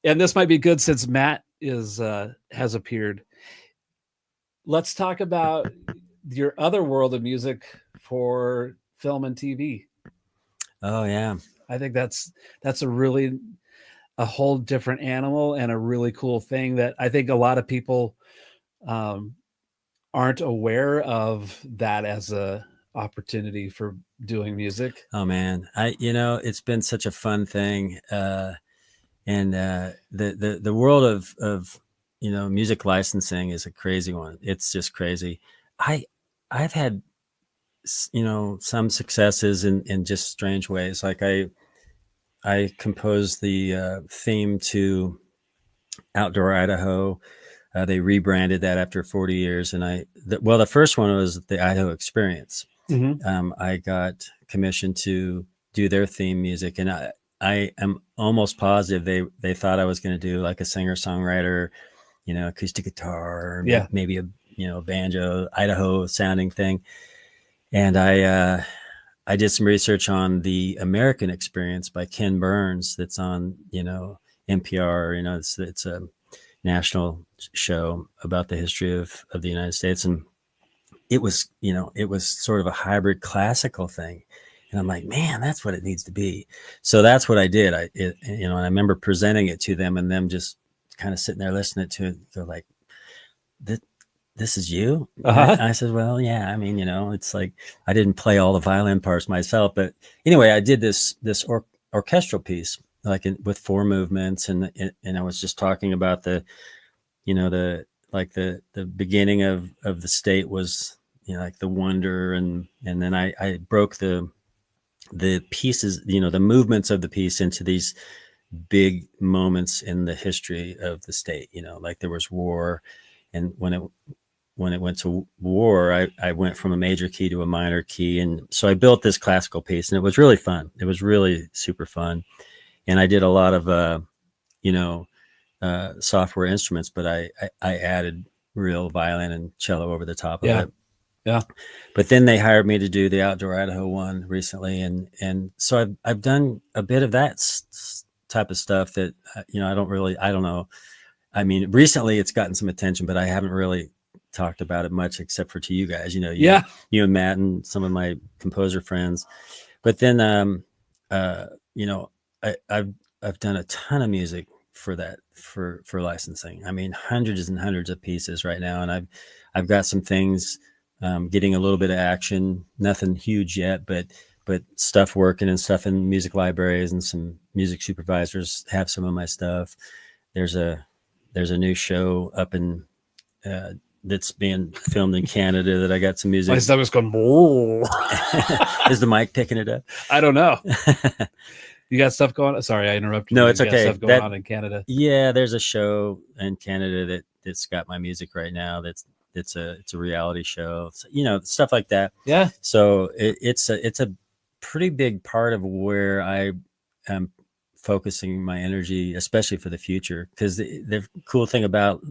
And this might be good since Matt has appeared. Let's talk about your other world of music for film and TV. Oh yeah. I think that's a whole different animal and a really cool thing that I think a lot of people aren't aware of that as a opportunity for doing music. Oh man, it's been such a fun thing, and the world of music licensing is a crazy one. It's just crazy. I've had some successes in just strange ways. Like I composed the theme to Outdoor Idaho. They rebranded that after 40 years. And the first one was the Idaho Experience. Mm-hmm. I got commissioned to do their theme music. And I am almost positive they thought I was going to do like a singer-songwriter, acoustic guitar, or maybe a banjo, Idaho sounding thing. And I did some research on the American Experience by Ken Burns. That's on, NPR, it's a national show about the history of the United States. And it was sort of a hybrid classical thing. And I'm like, man, that's what it needs to be. So that's what I did. And I remember presenting it to them and them just kind of sitting there listening to it. They're like, this is you? Uh-huh. I said, well, yeah, I mean, it's like, I didn't play all the violin parts myself, but anyway, I did this orchestral piece, like with 4 movements. And I was just talking about the beginning of the state was, like the wonder. And then I broke the pieces, the movements of the piece into these big moments in the history of the state, like there was war. And when it went to war, I went from a major key to a minor key. And so I built this classical piece, and it was really fun. It was really super fun. And I did a lot of, software instruments, but I added real violin and cello over the top of it. Yeah. But then they hired me to do the Outdoor Idaho one recently. And so I've done a bit of that type of stuff that, I don't know. I mean, recently it's gotten some attention, but I haven't really talked about it much except for to you guys, you and Matt and some of my composer friends. But then, I've done a ton of music for that, for licensing. I mean, hundreds and hundreds of pieces right now. And I've got some things, getting a little bit of action, nothing huge yet, but stuff working and stuff in music libraries, and some music supervisors have some of my stuff. There's a new show up in, that's being filmed in Canada that I got some music. My stomach's going. Is the mic picking it up? I don't know. You got stuff going on? Sorry, I interrupted. No, you. It's you okay. Stuff going on in Canada. Yeah, there's a show in Canada that's got my music right now. It's a reality show. So, stuff like that. Yeah. So it's a pretty big part of where I am focusing my energy, especially for the future. Because the cool thing about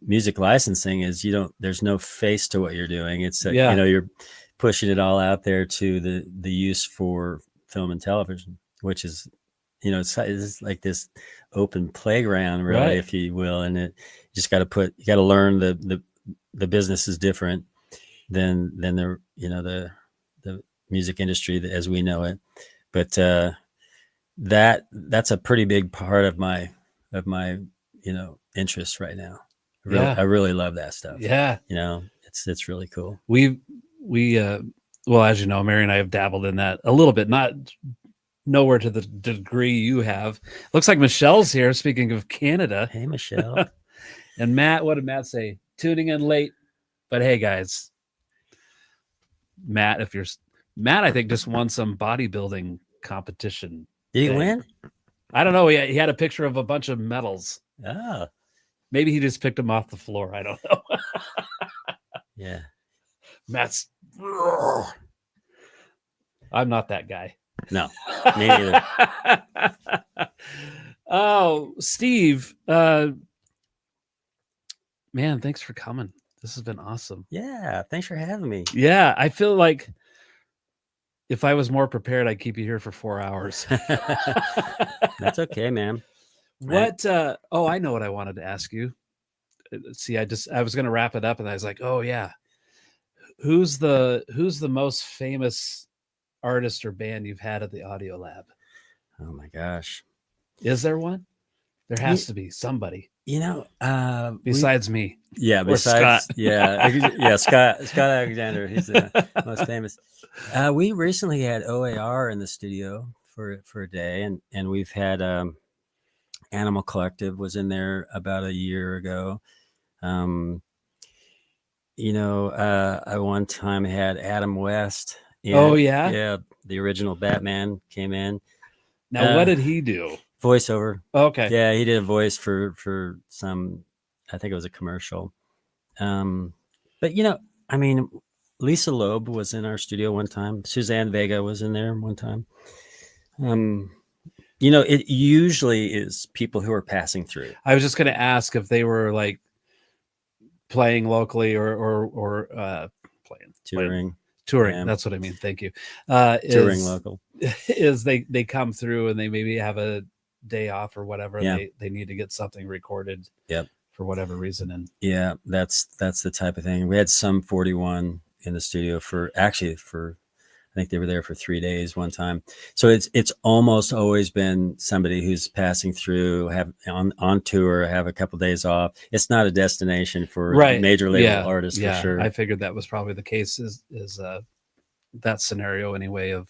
music licensing is there's no face to what you're doing. It's you're pushing it all out there to the use for film and television, which is it's like this open playground, really, right, if you will. And you got to learn the business is different than the music industry as we know it. But that's a pretty big part of my interest right now. I really love that stuff. Yeah. It's really cool. We well, as you know, Mary and I have dabbled in that a little bit, not nowhere to the degree you have. Looks like Michelle's here. Speaking of Canada. Hey, Michelle. And Matt, what did Matt say? Tuning in late. But hey, guys, Matt, I think just won some bodybuilding competition. Did he win? I don't know. He had a picture of a bunch of medals. Oh. Maybe he just picked them off the floor. I don't know. Yeah. Matt's. I'm not that guy. No, me neither. Oh, Steve. Man, thanks for coming. This has been awesome. Yeah, thanks for having me. Yeah, I feel like if I was more prepared, I'd keep you here for 4 hours. That's okay, man. What? I know what I wanted to ask you. See, I was going to wrap it up, and I was like, oh yeah, who's the most famous artist or band you've had at the Audio Lab? Oh my gosh, is there one? There has to be somebody. Besides me. Yeah, besides Scott. Yeah, Scott Alexander. He's the most famous. We recently had OAR in the studio for a day, and we've had Animal Collective was in there about a year ago. I one time had Adam West. Yeah, the original Batman came in. Now, what did he do? Voiceover. Okay. Yeah, he did a voice for some, I think it was a commercial. But Lisa Loeb was in our studio one time. Suzanne Vega was in there one time. It usually is people who are passing through. I was just going to ask if they were like playing locally or playing touring. Yeah. That's what I mean. Thank you. Touring local is they come through and they maybe have a day off or whatever. Yeah. They need to get something recorded. Yep. For whatever reason. And yeah, that's the type of thing. We had some 41 in the studio for a think they were there for 3 days one time. So it's almost always been somebody who's passing through, have on tour, have a couple days off. It's not a destination for major label artists for sure. I figured that was probably the case. Is that scenario anyway? Of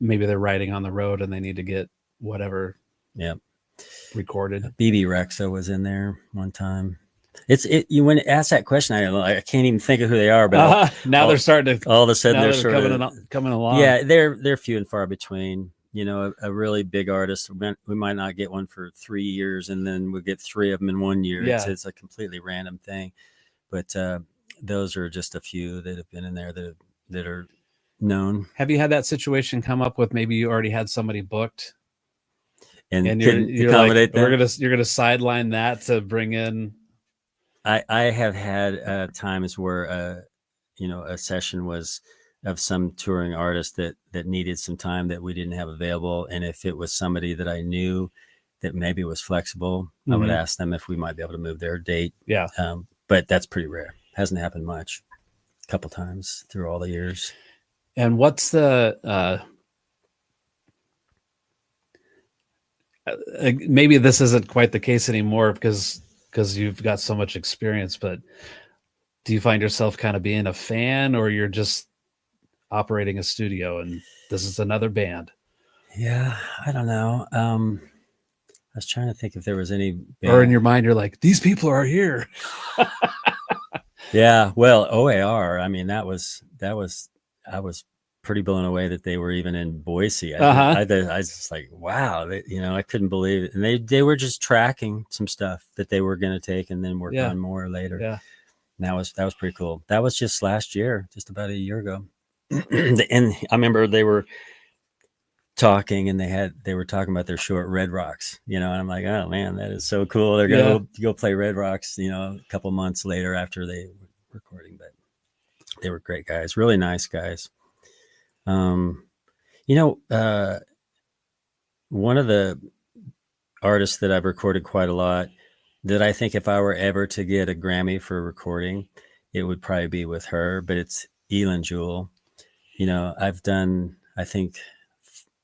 maybe they're riding on the road and they need to get whatever recorded. BB Rexa was in there one time. You when ask that question, I can't even think of who they are, but now they're starting to all of a sudden they're sort of coming along. Yeah, they're few and far between. You know, a really big artist, we might not get one for 3 years, and then we'll get 3 of them in 1 year. Yeah. It's a completely random thing, but those are just a few that have been in there that are known. Have you had that situation come up with maybe you already had somebody booked, and you're like, you're gonna sideline that to bring in? I have had times where a session was of some touring artist that needed some time that we didn't have available, and if it was somebody that I knew that maybe was flexible, I would ask them if we might be able to move their date. Yeah, but that's pretty rare. Hasn't happened much. A couple times through all the years. And what's the maybe this isn't quite the case anymore because you've got so much experience, but do you find yourself kind of being a fan, or you're just operating a studio and this is another band? Yeah, I don't know. I was trying to think if there was any band. Or in your mind, you're like, these people are here. Yeah, well, OAR, I mean, I was pretty blown away that they were even in Boise. I was just like, wow, I couldn't believe it. And they were just tracking some stuff that they were going to take and then work on more later. Yeah. And that was pretty cool. That was just last year, just about a year ago. And I remember they were talking and they were talking about their show at Red Rocks, and I'm like, oh man, that is so cool. They're going to go play Red Rocks, a couple months later after they were recording, but they were great guys, really nice guys. One of the artists that I've recorded quite a lot that I think if I were ever to get a Grammy for recording, it would probably be with her, but it's Elin Jewell. I think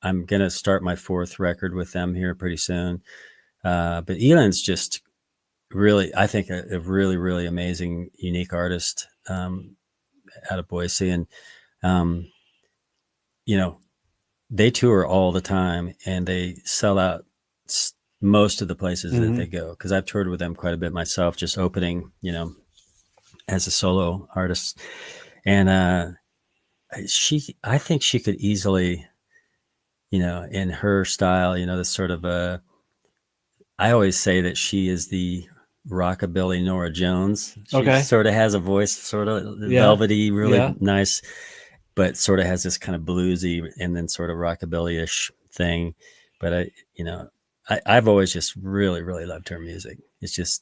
I'm going to start my 4th record with them here pretty soon. But Elin's just really, I think a really, really amazing, unique artist out of Boise. And, they tour all the time and they sell out most of the places that they go. Cause I've toured with them quite a bit myself, just opening, as a solo artist. And, I think she could easily, in her style, this sort of I always say that she is the rockabilly Norah Jones. She sort of has a voice, sort of velvety, really nice, but sort of has this kind of bluesy and then sort of rockabilly-ish thing. But I've always just really, really loved her music. It's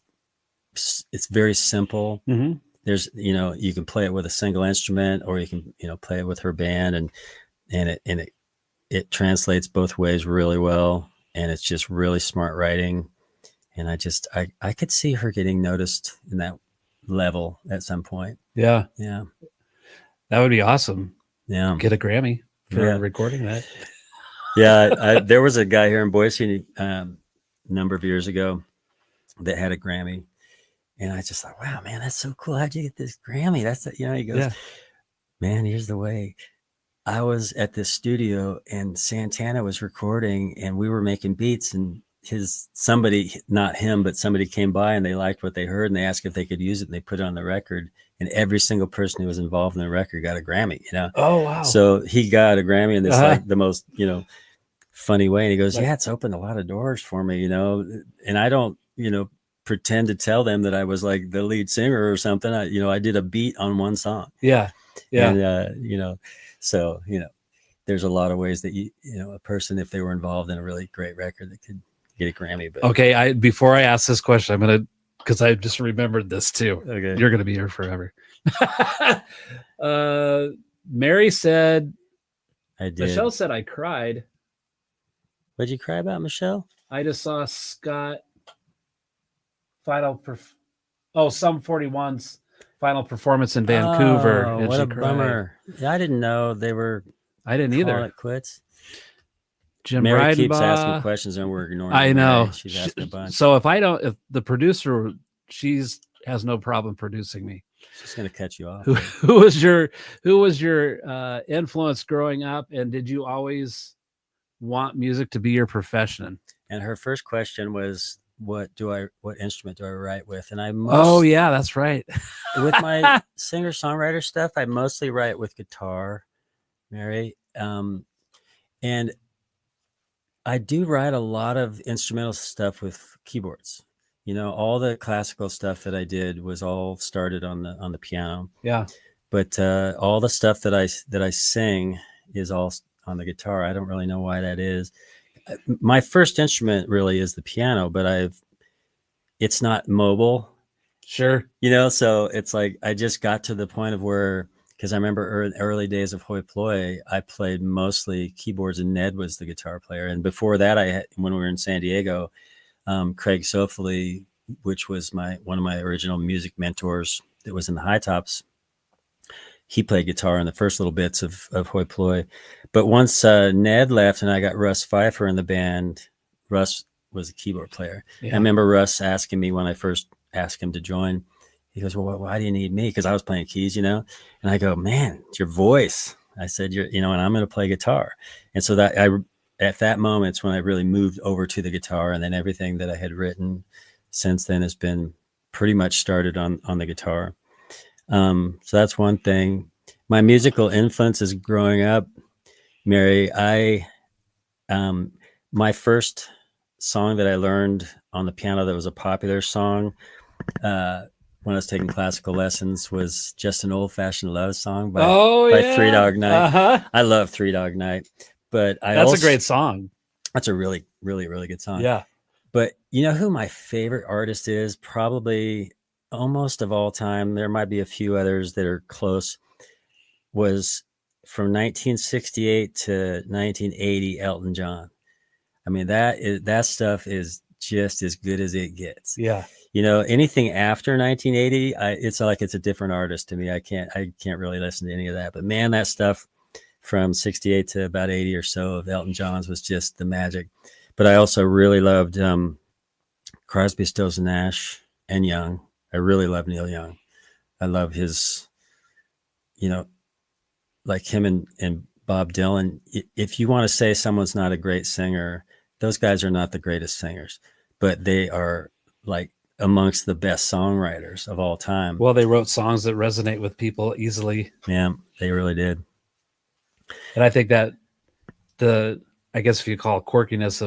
very simple. Mm-hmm. There's, you can play it with a single instrument, or you can, play it with her band, and it translates both ways really well. And it's just really smart writing. And I could see her getting noticed in that level at some point. Yeah. Yeah. That would be awesome. Yeah. Get a Grammy for recording that. Yeah. There was a guy here in Boise a number of years ago that had a Grammy. And I just thought, wow, man, that's so cool. How'd you get this Grammy? He goes, man, here's the way. I was at this studio and Santana was recording and we were making beats, and somebody, not him, but somebody came by and they liked what they heard and they asked if they could use it, and they put it on the record, and every single person who was involved in the record got a Grammy, Oh, wow. So he got a Grammy in this, like the most, funny way. And he goes, it's opened a lot of doors for me, and I don't, pretend to tell them that I was like the lead singer or something. I did a beat on one song. Yeah. And, so, there's a lot of ways that a person, if they were involved in a really great record, that could get a Grammy. But okay, before I ask this question, because I just remembered this too. Okay. You're gonna be here forever. Mary said, I did. Michelle said I cried. What'd you cry about, Michelle? I just saw Scott Sum 41's final performance in Vancouver. Oh, And what she a cried. bummer. Yeah, I didn't know they were I didn't calling either. it quits. Jim Mary keeps asking Reidenbaugh. questions and we're ignoring I her, know. Mary. She's asking a bunch. So if the producer, she's has no problem producing me. She's going to cut you off. Who was your influence growing up, and did you always want music to be your profession? And her first question was, what instrument do I write with? And Oh yeah, that's right. With my singer-songwriter stuff, I mostly write with guitar, Mary. And I do write a lot of instrumental stuff with keyboards. You know, all the classical stuff that I did was all started on the piano. Yeah. But all the stuff that I sing is all on the guitar. I don't really know why that is. My first instrument really is the piano, but it's not mobile. Sure. You know, so it's like I just got to the point of where, because I remember early days of Hoi Ploy, I played mostly keyboards and Ned was the guitar player. And before that, when we were in San Diego, Craig Sofoli, which was one of my original music mentors that was in the High Tops, he played guitar in the first little bits of Hoi Ploy. But once Ned left and I got Russ Pfeiffer in the band, Russ was a keyboard player. Yeah. I remember Russ asking me when I first asked him to join, he goes, well, why do you need me? Because I was playing keys, you know? And I go, man, it's your voice. I said, and I'm going to play guitar. And so at that moment, it's when I really moved over to the guitar. And then everything that I had written since then has been pretty much started on the guitar. So that's one thing. My musical influences growing up, Mary, my first song that I learned on the piano that was a popular song when I was taking classical lessons was Just an Old-Fashioned Love Song by Three Dog Night. Uh-huh. I love Three Dog Night, but that's a great song. That's a really, really, really good song. Yeah. But you know who my favorite artist is? Probably almost of all time. There might be a few others that are close. Was from 1968 to 1980, Elton John. I mean, that stuff is just as good as it gets. Yeah. You know, anything after 1980, it's like it's a different artist to me. I can't really listen to any of that. But man, that stuff from 68 to about 80 or so of Elton John's was just the magic. But I also really loved Crosby, Stills and Nash and Young. I really love Neil Young. I love his, like him and Bob Dylan. If you want to say someone's not a great singer, those guys are not the greatest singers, but they are like amongst the best songwriters of all time. Well, they wrote songs that resonate with people easily. Yeah, they really did. And I think that I guess if you call it quirkiness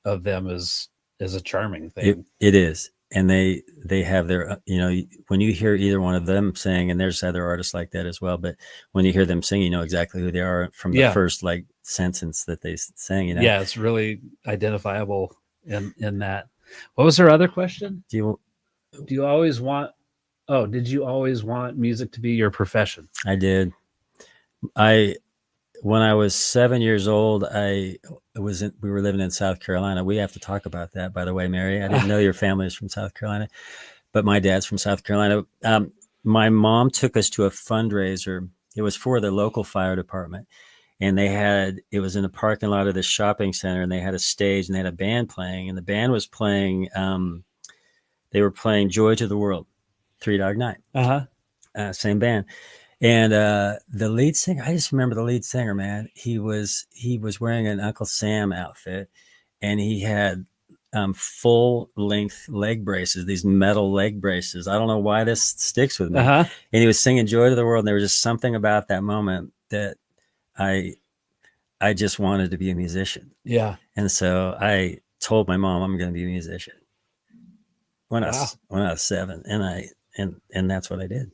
of them is a charming thing. It is. And they have their, when you hear either one of them sing, and there's other artists like that as well, but when you hear them sing, you know exactly who they are from the first like sentence that they sing, Yeah, it's really identifiable in that. What was her other question? Did you always want music to be your profession? I did. When I was 7 years old, we were living in South Carolina. We have to talk about that, by the way, Mary. I didn't know your family is from South Carolina, but my dad's from South Carolina. My mom took us to a fundraiser. It was for the local fire department. And it was in the parking lot of this shopping center, and they had a stage and they had a band playing, and the band was playing, they were playing Joy to the World, Three Dog Night. Uh-huh. Same band. And the lead singer, I just remember the lead singer, man. He was wearing an Uncle Sam outfit, and he had full length leg braces, these metal leg braces. I don't know why this sticks with me. Uh-huh. And he was singing Joy to the World, and there was just something about that moment that I just wanted to be a musician. Yeah. And so I told my mom I'm going to be a musician when I was 7, and that's what I did.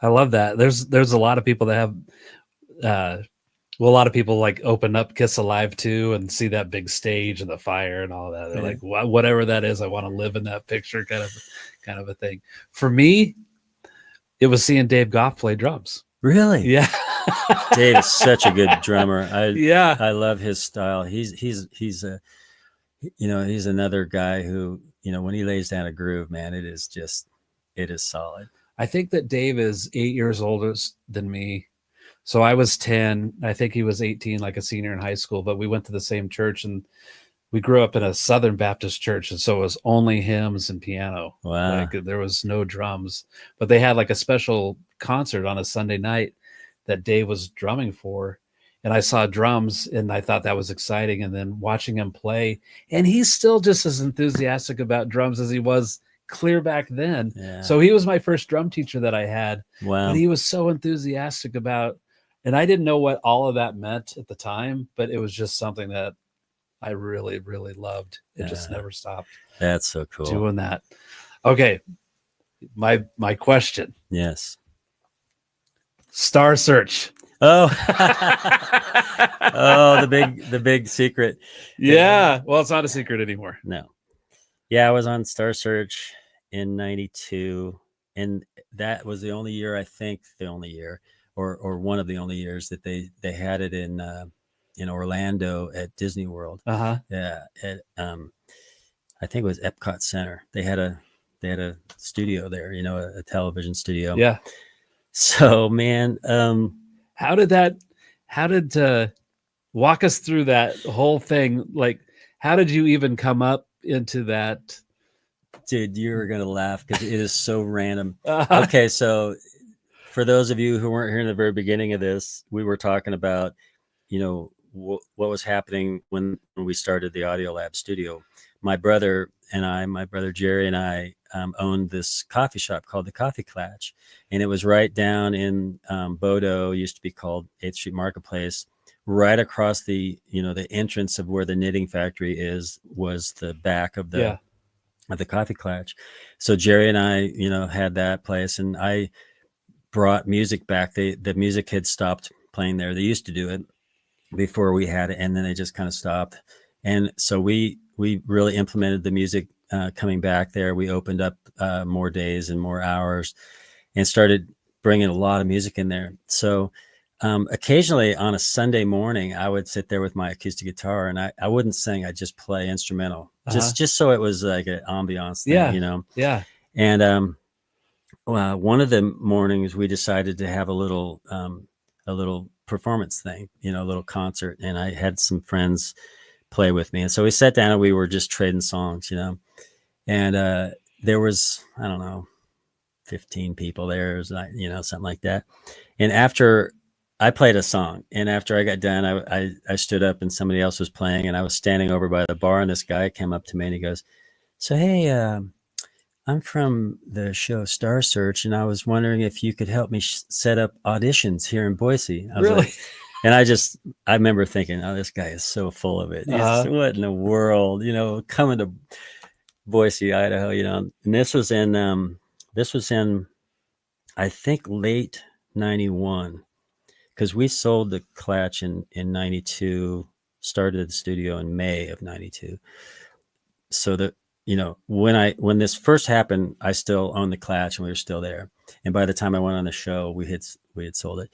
I love that. There's a lot of people that have, a lot of people like open up Kiss Alive too and see that big stage and the fire and all that. They're like, whatever that is, I want to live in that picture, kind of a thing. For me, it was seeing Dave Goff play drums. Really? Yeah. Dave is such a good drummer. I love his style. He's another guy who, when he lays down a groove, man, it is solid. I think that Dave is 8 years older than me. So I was 10. I think he was 18, like a senior in high school, but we went to the same church, and we grew up in a Southern Baptist church. And so it was only hymns and piano. Wow. Like there was no drums, but they had like a special concert on a Sunday night that Dave was drumming for. And I saw drums and I thought that was exciting. And then watching him play, and he's still just as enthusiastic about drums as he was clear back then. Yeah. So he was my first drum teacher that I had. Wow. And he was so enthusiastic about, and I didn't know what all of that meant at the time, but it was just something that I really, really loved. It just never stopped. That's so cool. Doing that. Okay. My question. Yes. Star Search. Oh, oh, the big secret. Yeah. Well, it's not a secret anymore. No. Yeah, I was on Star Search in '92, and that was the only year, I think, or one of the only years that they had it in Orlando at Disney World. Yeah, at I think it was Epcot Center. They had a studio there, a television studio. Yeah. So, man, how did walk us through that whole thing? Like, how did you even come up into that? Dude, you're going to laugh because it is so random. Okay. So for those of you who weren't here in the very beginning of this, we were talking about, what was happening when we started the Audio Lab studio. My brother Jerry and I owned this coffee shop called the Coffee Clatch, and it was right down in Bodo, used to be called 8th Street Marketplace. Right across the entrance of where the knitting factory was the back of the Coffee Clatch. So Jerry and I, had that place, and I brought music back. The music had stopped playing there. They used to do it before we had it, and then they just kind of stopped. And so we really implemented the music coming back there. We opened up more days and more hours and started bringing a lot of music in there. So occasionally on a Sunday morning, I would sit there with my acoustic guitar, and I wouldn't sing. I'd just play instrumental, just so it was like an ambiance thing, Yeah. And one of the mornings we decided to have a little performance thing, a little concert, and I had some friends play with me. And so we sat down and we were just trading songs, and there was, I don't know, 15 people there, something like that. And after I played a song, and after I got done, I stood up and somebody else was playing, and I was standing over by the bar, and this guy came up to me and he goes, "So, hey, I'm from the show Star Search, and I was wondering if you could help me set up auditions here in Boise." I was Really? like, and I remember thinking, "Oh, this guy is so full of it. What in the world, coming to Boise, Idaho, And this was in, I think, late '91, because we sold the Clatch in '92, started the studio in May of '92. So that, when this first happened, I still owned the Clatch and we were still there. And by the time I went on the show, we had sold it.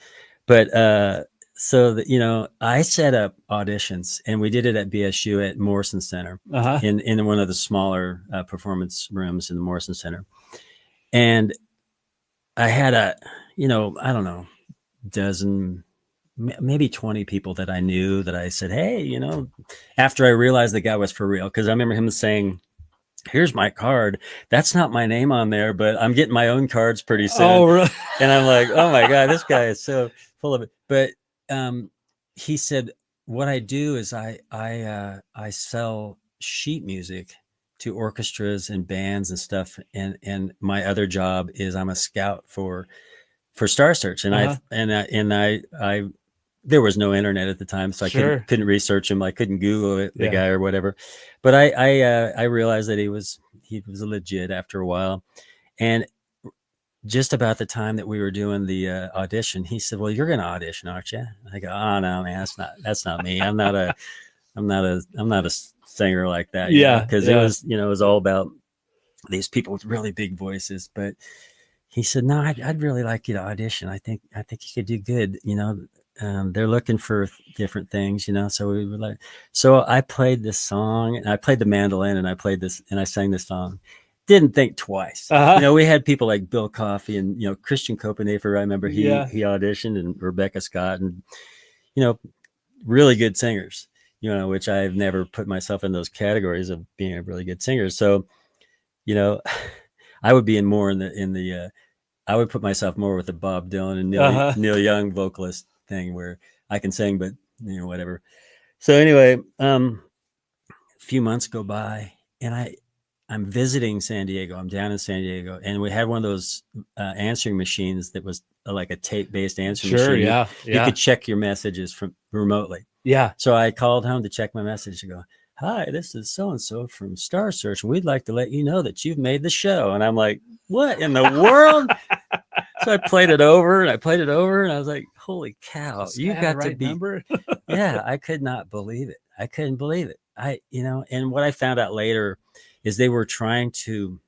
But, so that, I set up auditions, and we did it at BSU at Morrison Center in one of the smaller performance rooms in the Morrison Center. And I had I don't know, dozen, maybe 20 people that I knew that I said, "Hey, after I realized the guy was for real," because I remember him saying, "Here's my card. That's not my name on there, but I'm getting my own cards pretty soon." Oh, really? And I'm like, "Oh my God, this guy is so full of it." But he said, "What I do is I sell sheet music to orchestras and bands and stuff, and my other job is I'm a scout for Star Search." And I there was no internet at the time, so I couldn't research him. I couldn't Google the guy or whatever. But I realized that he was legit after a while. And just about the time that we were doing the audition, he said, "Well, you're going to audition, aren't you?" I go, "Oh no, man, that's not me. I'm not a singer like that." Because it was all about these people with really big voices. But he said, "No, I'd really like you to audition. I think you could do good. They're looking for different things, So we were so I played this song, and I played the mandolin, and I sang this song, didn't think twice. Uh-huh. We had people like Bill Coffey and, Christian Copenhaver. I remember he auditioned, and Rebecca Scott, and, really good singers, which I've never put myself in those categories of being a really good singer. So, I would be I would put myself more with the Bob Dylan and Neil Young vocalist thing, where I can sing, but whatever. So anyway, a few months go by, and I'm visiting San Diego. I'm down in San Diego, and we had one of those answering machines that was like a tape-based answering machine. Yeah. You could check your messages from remotely. Yeah. So I called home to check my message to go, "Hi, this is so-and-so from Star Search. We'd like to let you know that you've made the show." And I'm like, what in the world? So I played it over, and I was like, holy cow, you got to be number. Yeah, I could not believe it. I couldn't believe it. And what I found out later is they were trying to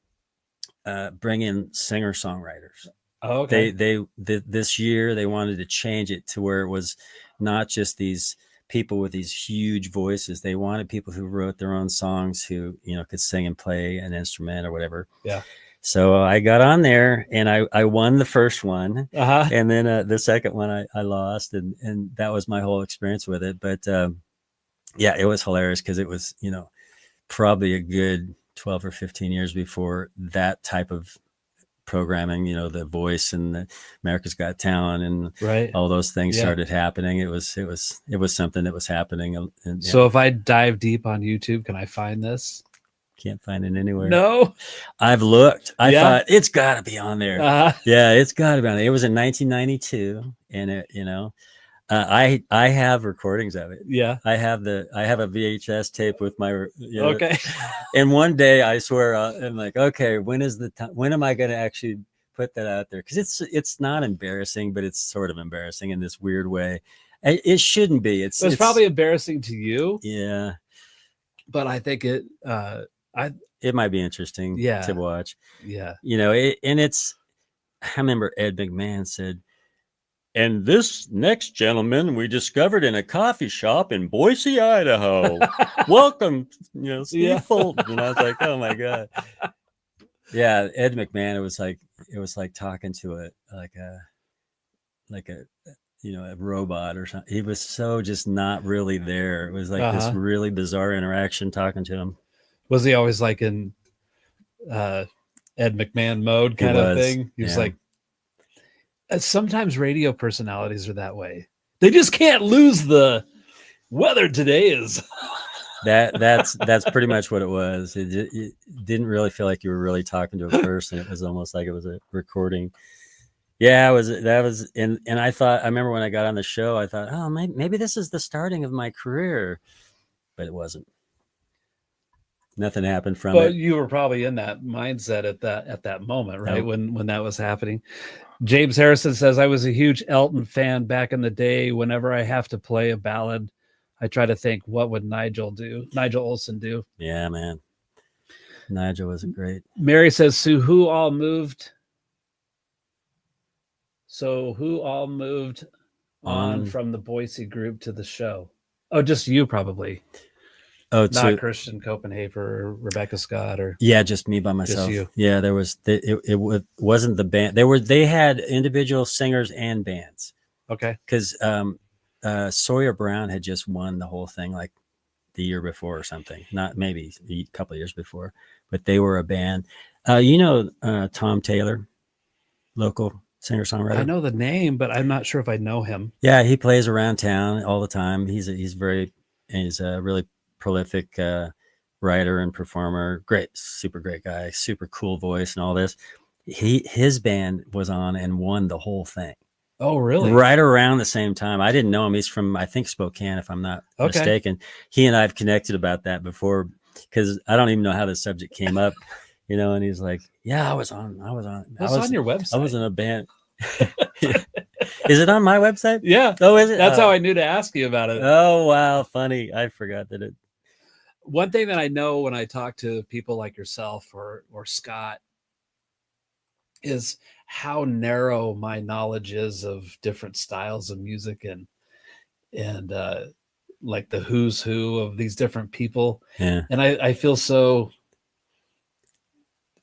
bring in singer-songwriters. Oh, okay. This year they wanted to change it to where it was not just these people with these huge voices. They wanted people who wrote their own songs, who could sing and play an instrument or whatever. Yeah. So I got on there, and I won the first one, and then the second one I lost, and that was my whole experience with it. But yeah, it was hilarious, because it was probably a good 12 or 15 years before that type of programming, The Voice and the America's Got Talent and all those things started happening. It was something that was happening. And, so if I dive deep on YouTube, can I find this? Can't find it anywhere. No, I've looked. I thought it's got to be on there. Yeah, it's got to be on there. It was in 1992, and I have recordings of it. Yeah, I have a VHS tape with my. Okay. And one day, I swear, I'm like, okay, when is the time? When am I going to actually put that out there? Because it's not embarrassing, but it's sort of embarrassing in this weird way. It shouldn't be. It's probably embarrassing to you. Yeah, but I think it might be interesting to watch. Yeah. I remember Ed McMahon said, "And this next gentleman we discovered in a coffee shop in Boise, Idaho. Welcome, Steve Fulton." And I was like, oh my God. Yeah, Ed McMahon, it was like talking to a robot or something. He was so just not really there. It was like this really bizarre interaction talking to him. Was he always like in Ed McMahon mode kind of thing? He was like, sometimes radio personalities are that way. They just can't lose the weather today is. That's pretty much what it was. It didn't really feel like you were really talking to a person. It was almost like it was a recording. Yeah, and I remember when I got on the show, I thought, oh, maybe this is the starting of my career, but it wasn't. Nothing happened from it. But you were probably in that mindset at that moment, right? When that was happening. James Harrison says, I was a huge Elton fan back in the day. Whenever I have to play a ballad, I try to think, what would Nigel Olsson do? Yeah, man. Nigel was great. Mary says, so who all moved on from the Boise group to the show? Oh, just you probably. Oh, not Christian Copenhaver or Rebecca Scott or just me by myself. Just you. Yeah, there was it wasn't the band. They had individual singers and bands. Okay, because Sawyer Brown had just won the whole thing like the year before or something. Not maybe a couple of years before, but they were a band. Tom Taylor, local singer-songwriter. I know the name, but I'm not sure if I know him. Yeah, he plays around town all the time. He's a really prolific writer and performer. Super great guy, super cool voice and all this. His band was on and won the whole thing. Oh, really? Right around the same time. I didn't know him. He's from, I think, Spokane, if I'm not mistaken. He and I have connected about that before, because I don't even know how the subject came up, and he's like, yeah, I was on your website. I was in a band. Is it on my website? Yeah. Oh, is it? That's how I knew to ask you about it. Oh, wow. Funny. I forgot that it. One thing that I know when I talk to people like yourself or Scott is how narrow my knowledge is of different styles of music and like the who's who of these different people. Yeah. And I feel so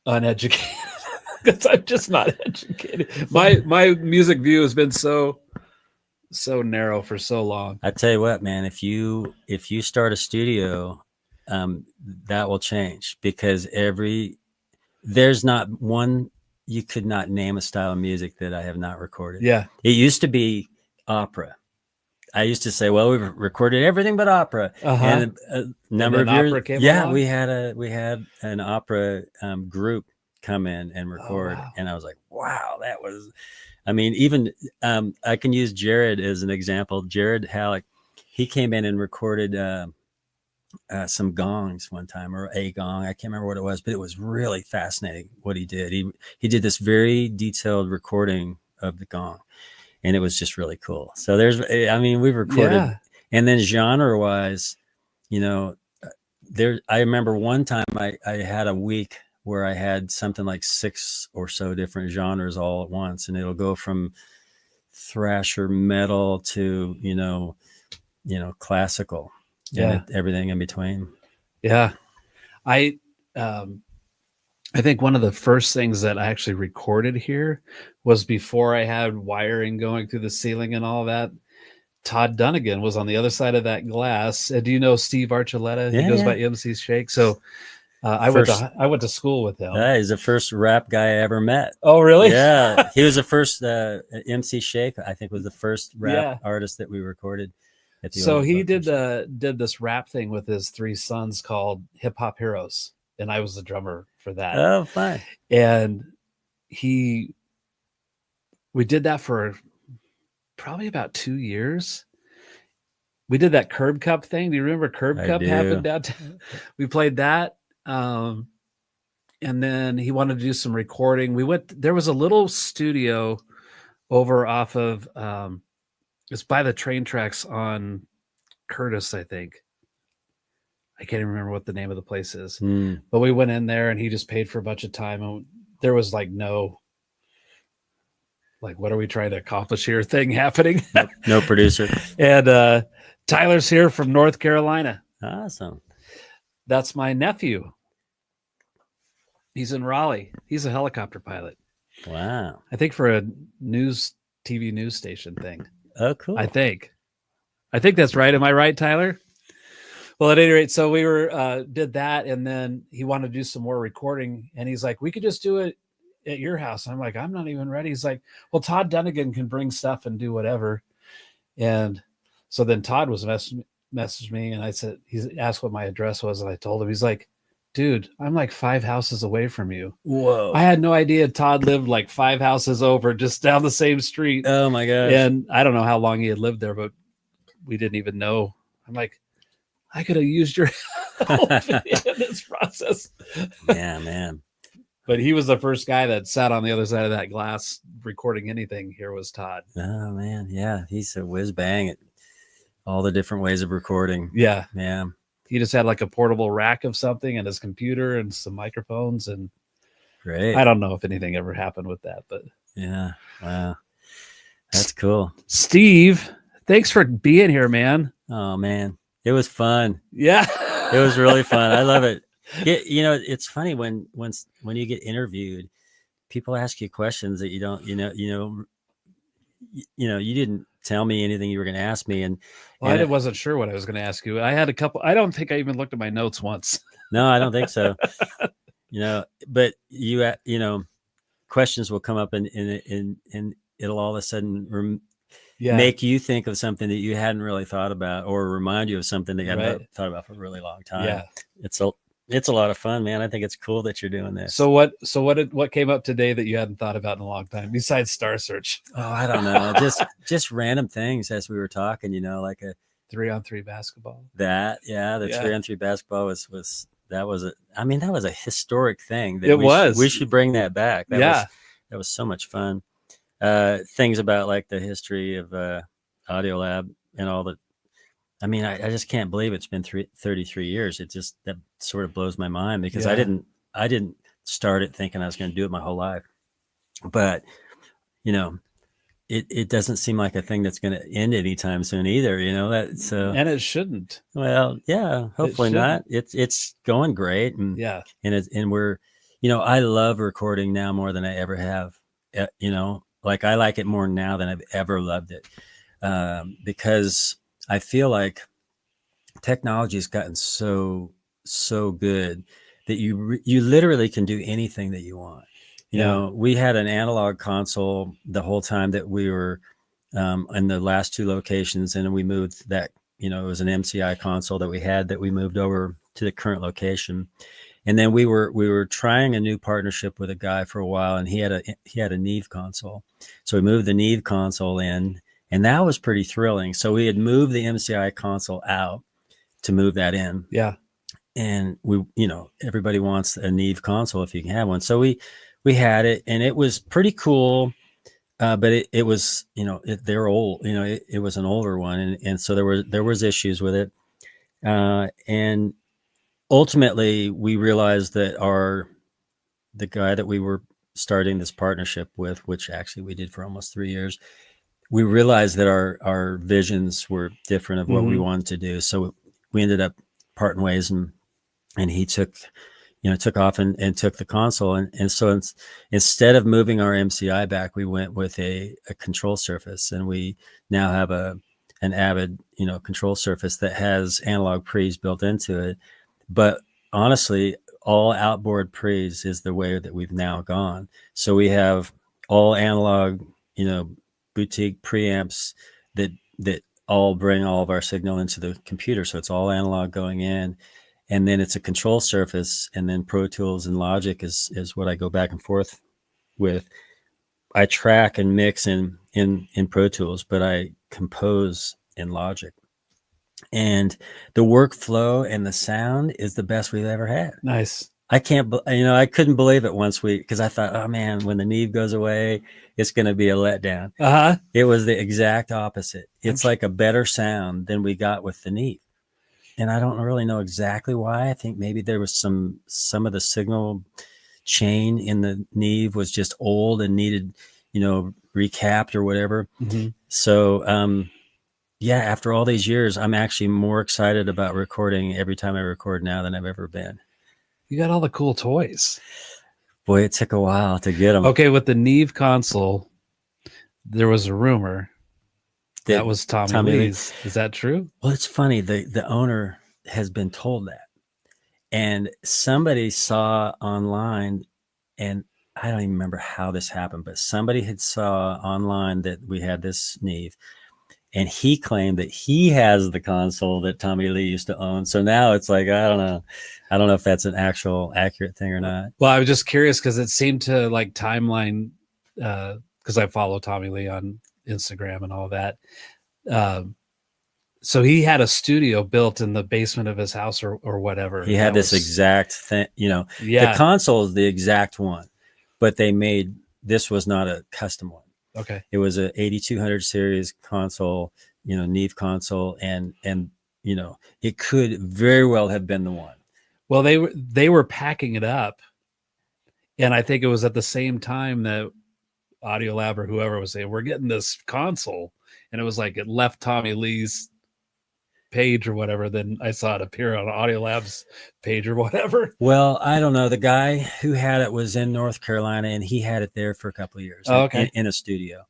uneducated because I'm just not educated. My music view has been so narrow for so long. I tell you what, man, if you start a studio, that will change, because there's not one, you could not name a style of music that I have not recorded. Yeah. It used to be opera. I used to say, well, we've recorded everything but opera. And a number of years, along? we had an opera group come in and record. Oh, wow. And I was like, wow, that was, I mean, even I can use Jared as an example. Jared Halleck, he came in and recorded some gongs one time, or a gong. I can't remember what it was, but it was really fascinating what he did. He did this very detailed recording of the gong, and it was just really cool. So we've recorded, and then genre wise, I remember one time I had a week where I had something like 6 or so different genres all at once, and it'll go from thrasher metal to, classical, and everything in between. Yeah. I think one of the first things that I actually recorded here was before I had wiring going through the ceiling and all that. Todd Dunnigan was on the other side of that glass. Do you know Steve Archuleta? He goes by MC Shake. So I went to school with him. He's the first rap guy I ever met. Oh, really? Yeah. He was the first MC Shake, I think, was the first rap artist that we recorded. So he did this rap thing with his 3 sons called Hip Hop Heroes, and I was the drummer for that. Oh, fine. And we did that for probably about 2 years. We did that Curb Cup thing. Do you remember Curb Cup happened downtown? We played that. And then he wanted to do some recording. There was a little studio over off of, it's by the train tracks on Curtis, I think. I can't even remember what the name of the place is. But we went in there and he just paid for a bunch of time. And there was what are we trying to accomplish here thing happening. No producer. And Tyler's here from North Carolina. Awesome. That's my nephew. He's in Raleigh. He's a helicopter pilot. Wow. I think for a TV news station thing. Oh, cool. I think that's right. Am I right, Tyler? Well, at any rate, so we did that, and then he wanted to do some more recording, and he's like, we could just do it at your house. And I'm like, I'm not even ready. He's like, well, Todd Dunnigan can bring stuff and do whatever. And so then Todd was messaged me, and I said, he asked what my address was, and I told him. He's like, dude, I'm like 5 houses away from you. Whoa. I had no idea Todd lived like 5 houses over, just down the same street. Oh my gosh. And I don't know how long he had lived there, but we didn't even know. I'm like, I could have used your help in this process. Yeah, man. But he was the first guy that sat on the other side of that glass recording anything. Here was Todd. Oh man. Yeah. He's a whiz bang at all the different ways of recording. Yeah. Yeah. He just had like a portable rack of something and his computer and some microphones, and great. I don't know if anything ever happened with that, but yeah. Wow. That's cool. Steve, thanks for being here, man. Oh man. It was fun. Yeah. It was really fun. I love it. It's funny when you get interviewed, people ask you questions that you don't, you didn't tell me anything you were going to ask me. And I wasn't sure what I was going to ask you. I had a couple, I don't think I even looked at my notes once. No, I don't think so. But questions will come up and it'll all of a sudden make you think of something that you hadn't really thought about, or remind you of something that you haven't thought about for a really long time. Yeah. It's a lot of fun, man. I think it's cool that you're doing this. So what came up today that you hadn't thought about in a long time besides Star Search? Oh, I don't know. just random things as we were talking, like a 3-on-3 basketball. The 3-on-3 basketball was a historic thing. We should bring that back. That was so much fun. Things about like the history of Audio Lab and all the. I mean, I just can't believe it's been 33 years. It just, that sort of blows my mind, because I didn't start it thinking I was going to do it my whole life. But, it doesn't seem like a thing that's going to end anytime soon either, and it shouldn't. Well, yeah, hopefully not. It's going great. And we're, I love recording now more than I ever have. Like I like it more now than I've ever loved it, because I feel like technology has gotten so good that you literally can do anything that you want. We had an analog console the whole time that we were in the last 2 locations, and we moved that. It was an MCI console that we moved over to the current location. And then we were trying a new partnership with a guy for a while, and he had a Neve console. So we moved the Neve console in, and that was pretty thrilling. So we had moved the MCI console out to move that in. Yeah. And everybody wants a Neve console if you can have one. So we had it, and it was pretty cool. But it was, they're old, it was an older one. And so there was issues with it. And ultimately we realized that the guy that we were starting this partnership with, which actually we did for almost 3 years, we realized that our visions were different of what we wanted to do. So we ended up parting ways, and he took off and took the console. And so instead of moving our MCI back, we went with a control surface, and we now have an Avid, control surface that has analog pre's built into it. But honestly, all outboard pre's is the way that we've now gone. So we have all analog, boutique preamps that all bring all of our signal into the computer. So it's all analog going in. And then it's a control surface, and then Pro Tools and Logic is what I go back and forth with. I track and mix in Pro Tools, but I compose in Logic. And the workflow and the sound is the best we've ever had. Nice. I couldn't believe it once because I thought, oh man, when the Neve goes away, it's going to be a letdown. It was the exact opposite. It's like a better sound than we got with the Neve. And I don't really know exactly why. I think maybe there was some of the signal chain in the Neve was just old and needed, recapped or whatever. Mm-hmm. So, after all these years, I'm actually more excited about recording every time I record now than I've ever been. You got all the cool toys. Boy, it took a while to get them. Okay, with the Neve console, there was a rumor that was Tommy Lee's. Is that true? Well, it's funny. The owner has been told that. And somebody saw online, and I don't even remember how this happened, but somebody had saw online that we had this Neve, and he claimed that he has the console that Tommy Lee used to own. So now it's like, I don't know if that's an actual accurate thing or not. Well, I was just curious because it seemed to like timeline, because I follow Tommy Lee on Instagram and all that. So he had a studio built in the basement of his house or whatever. He had this exact thing, the console is the exact one, but this was not a custom one. Okay. It was a 8200 series console, Neve console. And it could very well have been the one. Well, they were packing it up. And I think it was at the same time that Audiolab or whoever was saying, we're getting this console. And it was like, it left Tommy Lee's page or whatever. Then I saw it appear on Audiolab's page or whatever. Well, I don't know. The guy who had it was in North Carolina, and he had it there for a couple of years in a studio.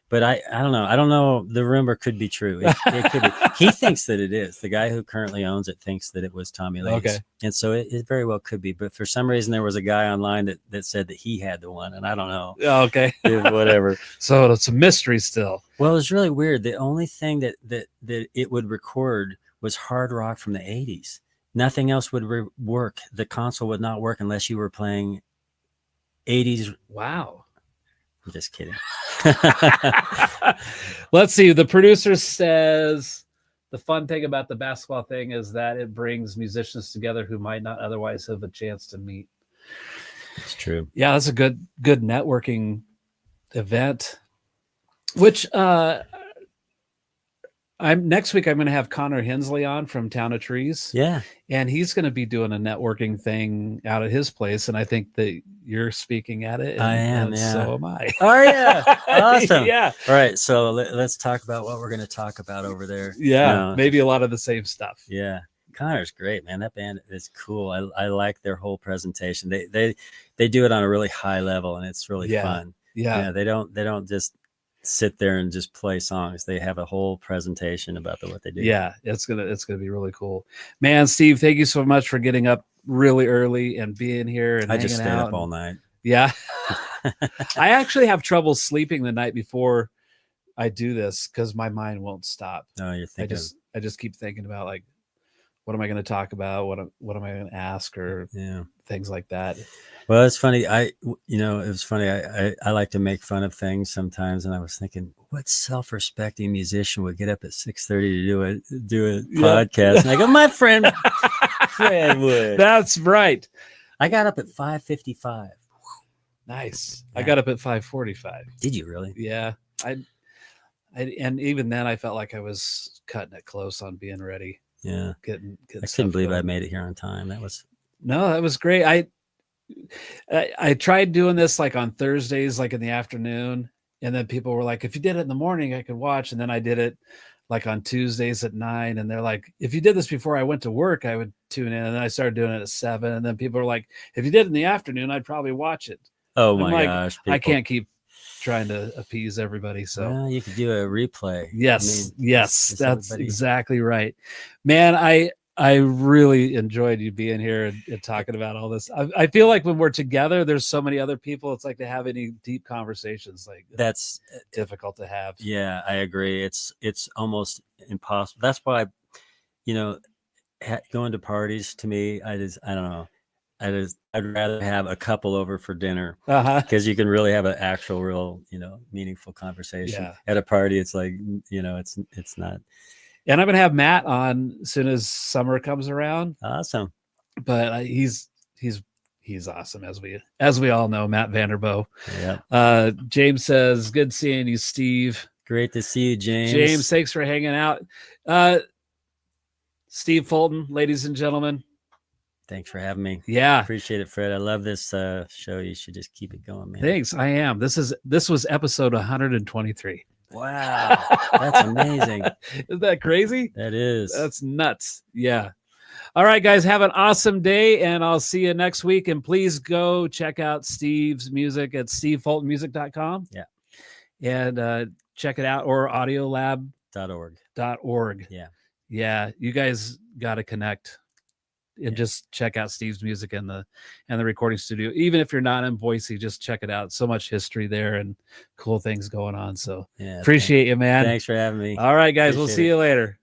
But I don't know. I don't know. The rumor could be true. It could be. He thinks that it is. The guy who currently owns it thinks that it was Tommy Lee's. Okay. And so it very well could be. But for some reason, there was a guy online that said that he had the one, and I don't know. Okay. Whatever. So it's a mystery still. Well, it was really weird. The only thing that it would record was hard rock from the 80s. Nothing else would work. The console would not work unless you were playing 80s. Wow. I'm just kidding. Let's see. The producer says the fun thing about the basketball thing is that it brings musicians together who might not otherwise have a chance to meet. It's true. Yeah, that's a good networking event. Which next week I'm going to have Connor Hensley on from Town of Trees. Yeah. And he's going to be doing a networking thing out at his place. And I think that you're speaking at it. I am. Yeah. So am I. Oh, yeah. Awesome. Yeah. All right. So let's talk about what we're going to talk about over there. Yeah. Maybe a lot of the same stuff. Yeah. Connor's great, man. That band is cool. I like their whole presentation. They do it on a really high level, and it's really fun. Yeah. They don't just sit there and just play songs. They have a whole presentation about what they do. Yeah, it's gonna be really cool, man. Steve, thank you so much for getting up really early and being here. And I just stayed up all night. Yeah. I actually have trouble sleeping the night before I do this because my mind won't stop. No, you're thinking. I just keep thinking about, like, what am I going to talk about? What am I going to ask, or things like that. Well, it's funny. It was funny. I like to make fun of things sometimes, and I was thinking, what self-respecting musician would get up at 6:30 to do a podcast? And I go, my friend Fred would. That's right. I got up at 5:55. Nice. Yeah. Yeah. I got up at 5:45. Did you really? Yeah. And even then I felt like I was cutting it close on being ready. Yeah. Getting I couldn't believe I made it here on time. That was great. I tried doing this like on Thursdays, like in the afternoon, and then people were like, if you did it in the morning, I could watch. And then I did it like on Tuesdays at 9, and they're like, if you did this before I went to work, I would tune in. And then I started doing it at 7, and then people are like, if you did it in the afternoon, I'd probably watch it. Oh my gosh! I can't keep trying to appease everybody. So you could do a replay. Yes, that's exactly right, man. I really enjoyed you being here and talking about all this. I feel like when we're together, there's so many other people. It's like to have any deep conversations, like that's difficult to have. Yeah, I agree. It's almost impossible. That's why, going to parties, to me, I don't know. I'd rather have a couple over for dinner because you can really have an actual, real, meaningful conversation. Yeah. At a party, it's like, it's not. And I'm going to have Matt on as soon as summer comes around. Awesome. But he's awesome, as we all know, Matt Vanderbo. Yeah. James says, good seeing you, Steve. Great to see you, James. James, thanks for hanging out. Steve Fulton, ladies and gentlemen. Thanks for having me. Yeah. Appreciate it, Fred. I love this show. You should just keep it going, man. Thanks. I am. This was episode 123. Wow. That's amazing. Isn't that crazy? That is. That's nuts. Yeah. All right, guys, have an awesome day, and I'll see you next week. And please go check out Steve's music at stevefultonmusic.com. Yeah. And check it out, or audiolab.org. Yeah. Yeah. You guys got to connect. And just check out Steve's music and the recording studio. Even if you're not in Boise, just check it out. So much history there and cool things going on. So appreciate you, man. Thanks for having me. All right, guys. We'll see you later.